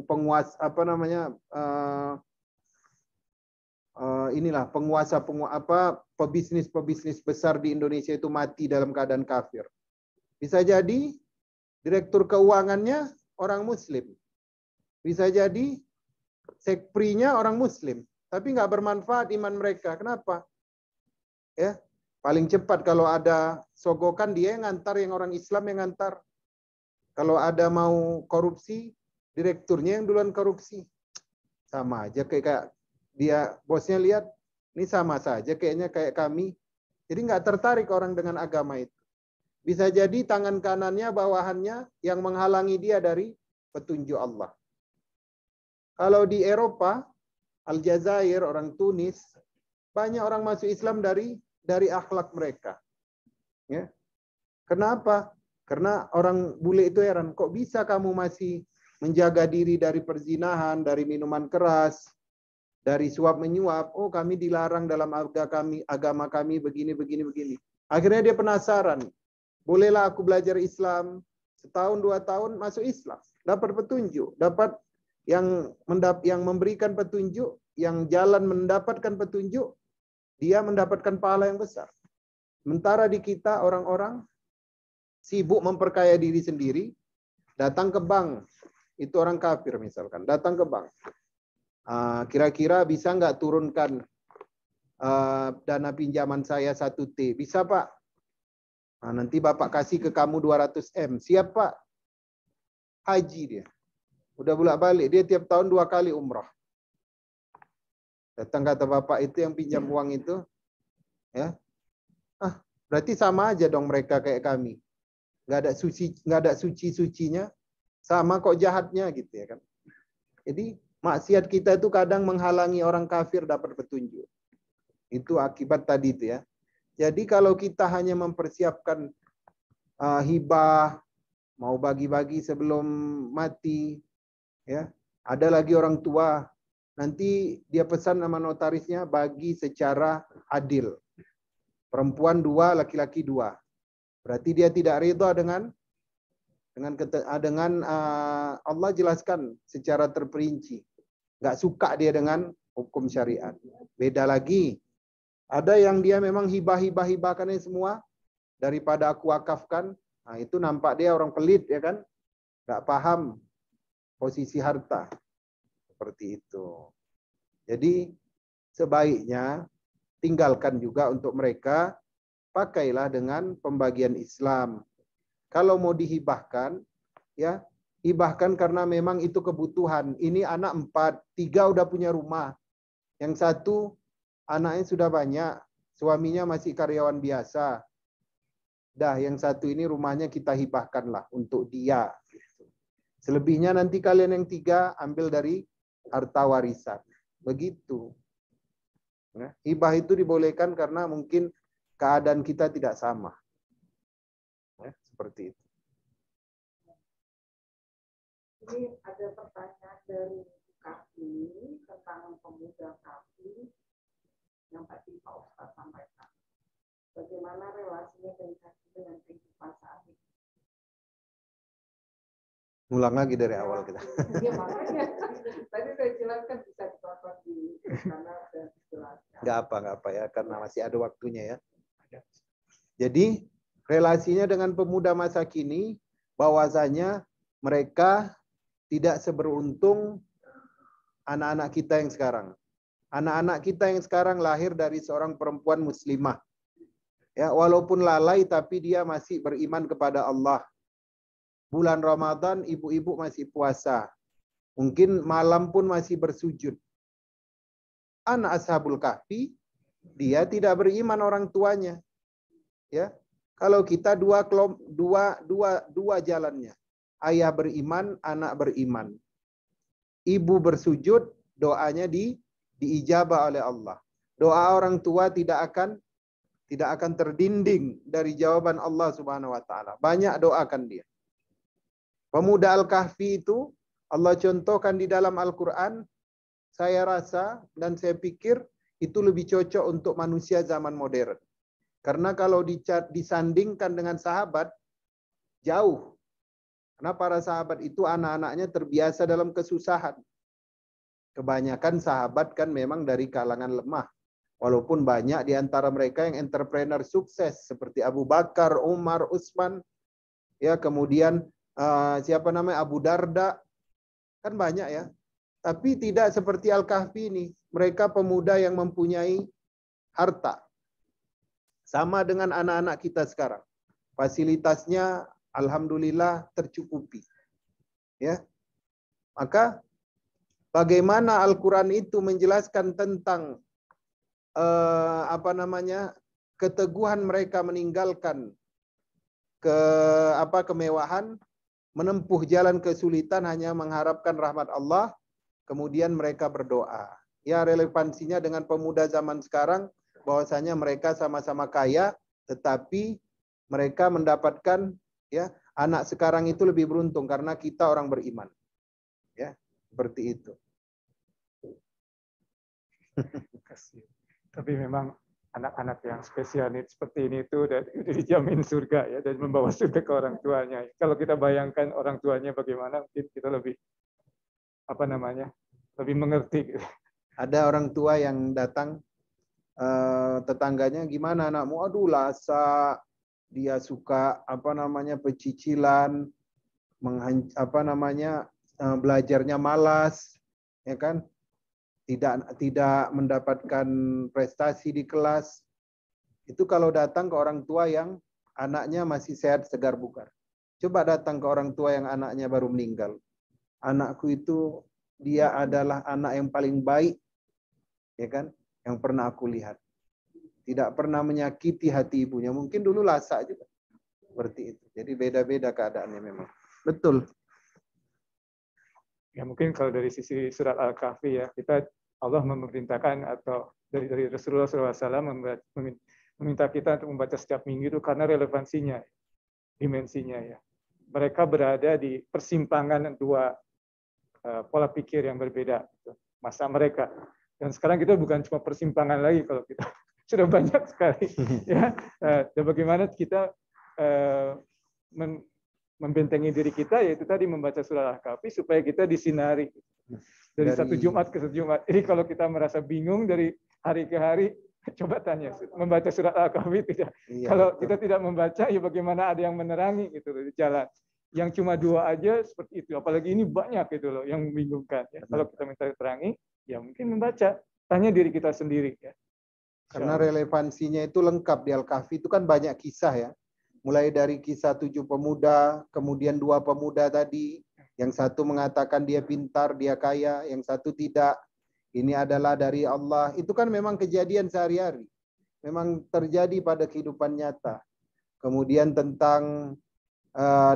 penguasa pebisnis besar di Indonesia itu mati dalam keadaan kafir. Bisa jadi direktur keuangannya orang Muslim. Bisa jadi sekprinya orang Muslim. Tapi nggak bermanfaat iman mereka. Kenapa? Ya, paling cepat kalau ada sogokan dia yang ngantar, yang orang Islam yang ngantar. Kalau ada mau korupsi, direkturnya yang duluan korupsi. Sama aja kayak dia bosnya lihat ini sama saja kayaknya kayak kami. Jadi nggak tertarik orang dengan agama itu. Bisa jadi tangan kanannya, bawahannya yang menghalangi dia dari petunjuk Allah. Kalau di Eropa, Aljazair, orang Tunis, banyak orang masuk Islam dari akhlak mereka. Ya. Kenapa? Karena orang bule itu heran, kok bisa kamu masih menjaga diri dari perzinahan, dari minuman keras, dari suap menyuap. Oh, kami dilarang dalam agama kami begini. Akhirnya dia penasaran. Bolehlah aku belajar Islam 1 tahun 2 tahun masuk Islam, dapat petunjuk, dapat yang memberikan petunjuk yang jalan mendapatkan petunjuk, dia mendapatkan pahala yang besar. Sementara di kita orang-orang sibuk memperkaya diri sendiri, datang ke bank, itu orang kafir misalkan, datang ke bank. Kira-kira bisa nggak turunkan dana pinjaman saya 1T? Bisa Pak. Nanti Bapak kasih ke kamu 200 M. Siap Pak. Haji dia. Udah bolak-balik. Dia tiap tahun 2 kali umrah. Datang kata Bapak itu yang pinjam uang itu. Ya. Berarti sama aja dong mereka kayak kami. Nggak ada suci-sucinya. Sama kok jahatnya gitu ya kan. Jadi maksiat kita itu kadang menghalangi orang kafir dapat petunjuk. Itu akibat tadi itu ya. Jadi kalau kita hanya mempersiapkan hibah, mau bagi-bagi sebelum mati, ya, ada lagi orang tua, nanti dia pesan sama notarisnya bagi secara adil. Perempuan 2, laki-laki 2. Berarti dia tidak ridha dengan Allah jelaskan secara terperinci. Nggak suka dia dengan hukum syariat. Beda lagi. Ada yang dia memang hibahkannya semua daripada aku wakafkan. Nah, itu nampak dia orang pelit ya kan? Nggak paham posisi harta. Seperti itu. Jadi sebaiknya tinggalkan juga untuk mereka, pakailah dengan pembagian Islam. Kalau mau dihibahkan, ya hibahkan karena memang itu kebutuhan. Ini anak 4, 3 udah punya rumah. Yang 1 anaknya sudah banyak, suaminya masih karyawan biasa. Dah, yang 1 ini rumahnya kita hibahkanlah untuk dia. Selebihnya nanti kalian yang 3 ambil dari harta warisan. Begitu. Nah, hibah itu dibolehkan karena mungkin keadaan kita tidak sama. Ya, seperti itu. Ini ada pertanyaan dari Kafi tentang pemuda Kafi yang tadi Pak Ustadz sampaikan. Bagaimana relasinya dengan kehidupan saat ini? Ulang lagi dari awal kita. Iya makanya tadi saya jelaskan bisa ditonton di sana dan dijelaskan. Nggak apa ya, karena masih ada waktunya ya. Jadi relasinya dengan pemuda masa kini, bahwasanya mereka tidak seberuntung anak-anak kita yang sekarang. Anak-anak kita yang sekarang lahir dari seorang perempuan muslimah. Ya, walaupun lalai tapi dia masih beriman kepada Allah. Bulan Ramadan ibu-ibu masih puasa. Mungkin malam pun masih bersujud. Anak Ashabul Kahfi, dia tidak beriman orang tuanya. Ya. Kalau kita dua jalannya. Ayah beriman, anak beriman. Ibu bersujud, doanya diijabah oleh Allah. Doa orang tua tidak akan terdinding dari jawaban Allah Subhanahu wa taala. Banyak doakan dia. Pemuda Al-Kahfi itu Allah contohkan di dalam Al-Qur'an, saya rasa dan saya pikir itu lebih cocok untuk manusia zaman modern. Karena kalau disandingkan dengan sahabat, jauh. Karena para sahabat itu anak-anaknya terbiasa dalam kesusahan. Kebanyakan sahabat kan memang dari kalangan lemah. Walaupun banyak di antara mereka yang entrepreneur sukses. Seperti Abu Bakar, Umar, Utsman. Ya, kemudian siapa namanya? Abu Darda. Kan banyak ya. Tapi tidak seperti Al-Kahfi ini. Mereka pemuda yang mempunyai harta. Sama dengan anak-anak kita sekarang. Fasilitasnya alhamdulillah tercukupi. Ya. Maka bagaimana Al-Qur'an itu menjelaskan tentang keteguhan mereka meninggalkan kemewahan, menempuh jalan kesulitan hanya mengharapkan rahmat Allah, kemudian mereka berdoa. Ya, relevansinya dengan pemuda zaman sekarang, bahwasanya mereka sama-sama kaya, tetapi mereka mendapatkan, ya, anak sekarang itu lebih beruntung karena kita orang beriman. Ya, seperti itu. Tapi memang anak-anak yang spesial seperti ini itu udah dijamin surga ya, dan membawa surga ke orang tuanya. Kalau kita bayangkan orang tuanya bagaimana, mungkin kita lebih lebih mengerti. Ada orang tua yang datang, tetangganya, gimana anakmu? Aduh, lasa, dia suka pecicilan, belajarnya malas, ya kan? Tidak mendapatkan prestasi di kelas. Itu kalau datang ke orang tua yang anaknya masih sehat, segar bugar. Coba datang ke orang tua yang anaknya baru meninggal. Anakku itu, dia adalah anak yang paling baik, ya kan, yang pernah aku lihat. Tidak pernah menyakiti hati ibunya. Mungkin dulu lasa juga. Seperti itu. Jadi beda-beda keadaannya memang. Betul. Ya mungkin kalau dari sisi surat Al-Kahfi ya, Allah memerintahkan atau dari Rasulullah SAW meminta kita untuk membaca setiap minggu itu karena relevansinya, dimensinya ya. Mereka berada di persimpangan dua pola pikir yang berbeda, masa mereka. Dan sekarang kita bukan cuma persimpangan lagi, kalau kita sudah banyak sekali. Ya, dan bagaimana kita membentengi diri kita, yaitu tadi membaca surah Al-Kahfi supaya kita disinari dari satu Jumat ke satu Jumat. Jadi kalau kita merasa bingung dari hari ke hari, coba tanya, membaca surat Al-Kahfi tidak? Iya, kalau betul. Kita tidak membaca, ya bagaimana ada yang menerangi gitu di jalan. Yang cuma 2 aja seperti itu, apalagi ini banyak gitu loh yang membingungkan. Ya. Kalau kita minta terangi, ya mungkin membaca, tanya diri kita sendiri. Ya. Karena relevansinya itu lengkap di Al-Kahfi itu kan banyak kisah ya. Mulai dari kisah 7 pemuda, kemudian 2 pemuda tadi, yang satu mengatakan dia pintar, dia kaya, yang satu tidak. Ini adalah dari Allah. Itu kan memang kejadian sehari-hari. Memang terjadi pada kehidupan nyata. Kemudian tentang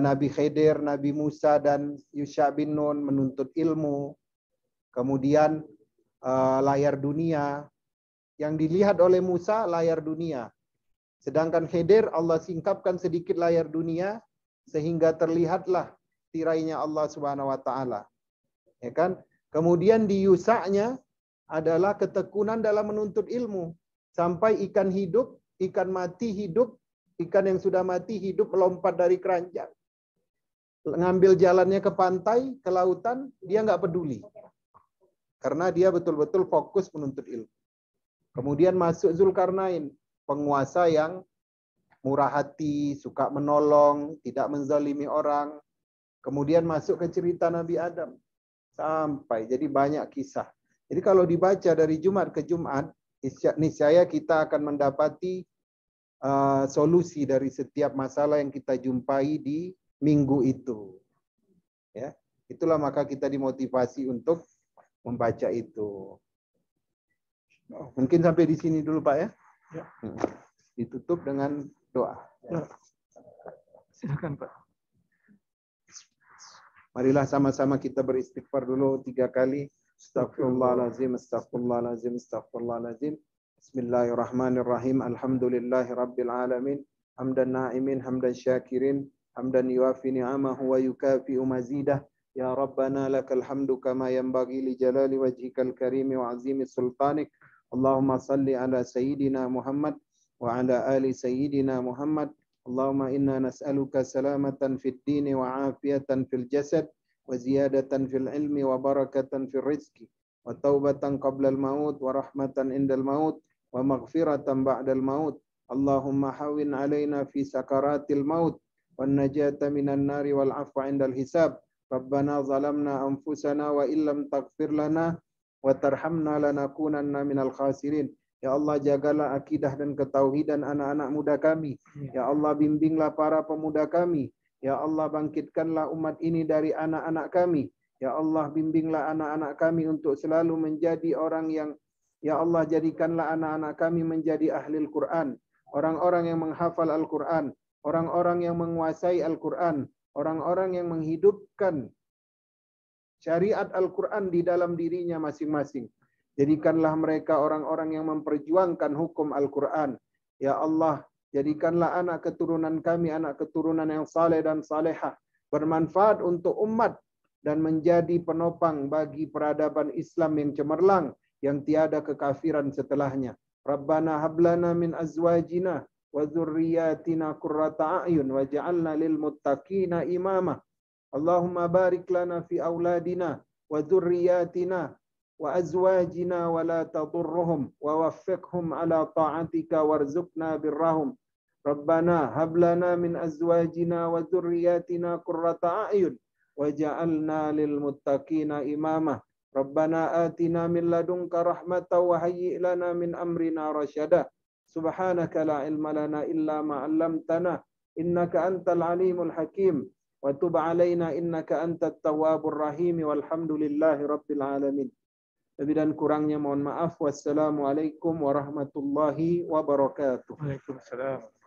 Nabi Khidir, Nabi Musa, dan Yusha bin Nun menuntut ilmu. Kemudian layar dunia. Yang dilihat oleh Musa, layar dunia. Sedangkan Khidir, Allah singkapkan sedikit layar dunia, sehingga terlihatlah tirainya Allah Subhanahu wa Ta'ala. Ya kan? Kemudian di Yusa'nya adalah ketekunan dalam menuntut ilmu. Sampai ikan hidup, ikan mati hidup, ikan yang sudah mati hidup melompat dari keranjang. Ngambil jalannya ke pantai, ke lautan, dia nggak peduli. Karena dia betul-betul fokus menuntut ilmu. Kemudian masuk Zulkarnain, penguasa yang murah hati, suka menolong, tidak menzalimi orang. Kemudian masuk ke cerita Nabi Adam. Sampai, jadi banyak kisah. Jadi kalau dibaca dari Jumat ke Jumat, niscaya kita akan mendapati solusi dari setiap masalah yang kita jumpai di minggu itu. Ya, itulah maka kita dimotivasi untuk membaca itu. Mungkin sampai di sini dulu Pak ya. Ya. Ditutup dengan doa. Ya. Silakan Pak. Marilah sama-sama kita beristighfar dulu 3 kali. Astaghfirullahalazim, astaghfirullahalazim, astaghfirullahalazim. Bismillahirrahmanirrahim. Alhamdulillahirabbil alamin. Hamdan na'imin, hamdan syakirin, hamdan yuafi ni'amahu wa yukafi'u mazidah. Ya Rabbana lakal hamdu kama yanbaghi li jalali wajhikal karimi wa azimi sultanik. Allahumma salli ala sayyidina Muhammad wa ala ali sayyidina Muhammad. Allahumma inna nas'aluka salamatan fid dini wa afiyatan fil jasad wa ziyadatan fil ilmi wa barakatan fil rizki wa taubatan qabla al maut wa rahmatan indal maut wa maghfiratan ba'dal maut. Allahumma hawin alaina fi sakaratil maut wan najata minan nari wal afwa indal hisab. Rabbana zalamna anfusana wa illam taghfir lana wa tarhamna lanakunanna minal khasirin. Ya Allah, jagalah akidah dan ketauhidan anak-anak muda kami. Ya Allah, bimbinglah para pemuda kami. Ya Allah, bangkitkanlah umat ini dari anak-anak kami. Ya Allah, bimbinglah anak-anak kami untuk selalu menjadi orang yang, ya Allah, jadikanlah anak-anak kami menjadi ahli Al-Quran. Orang-orang yang menghafal Al-Quran. Orang-orang yang menguasai Al-Quran. Orang-orang yang menghidupkan syariat Al-Quran di dalam dirinya masing-masing. Jadikanlah mereka orang-orang yang memperjuangkan hukum Al-Quran. Ya Allah, jadikanlah anak keturunan kami, anak keturunan yang saleh dan salehah, bermanfaat untuk umat, dan menjadi penopang bagi peradaban Islam yang cemerlang, yang tiada kekafiran setelahnya. Rabbana hablana min azwajina wa dzurriyyatina qurrata a'yun waj'alna lil muttaqina imama. Allahumma barik lana fi auladina wa dzurriyyatina وأزواجنا ولا تضرهم ووفقهم على طاعتك وارزقنا برهم ربنا هب لنا من أزواجنا وذرياتنا قرة أعين وجعلنا للمتقين إماما ربنا آتنا من لدنك رحمة وهيئ لنا من أمرنا رشدا سبحانك لا علم لنا إلا ما علمتنا إنك أنت العليم الحكيم وتب علينا إنك أنت التواب الرحيم والحمد لله رب العالمين. Lebih dan kurangnya mohon maaf. Wassalamualaikum warahmatullahi wabarakatuh. Waalaikumsalam.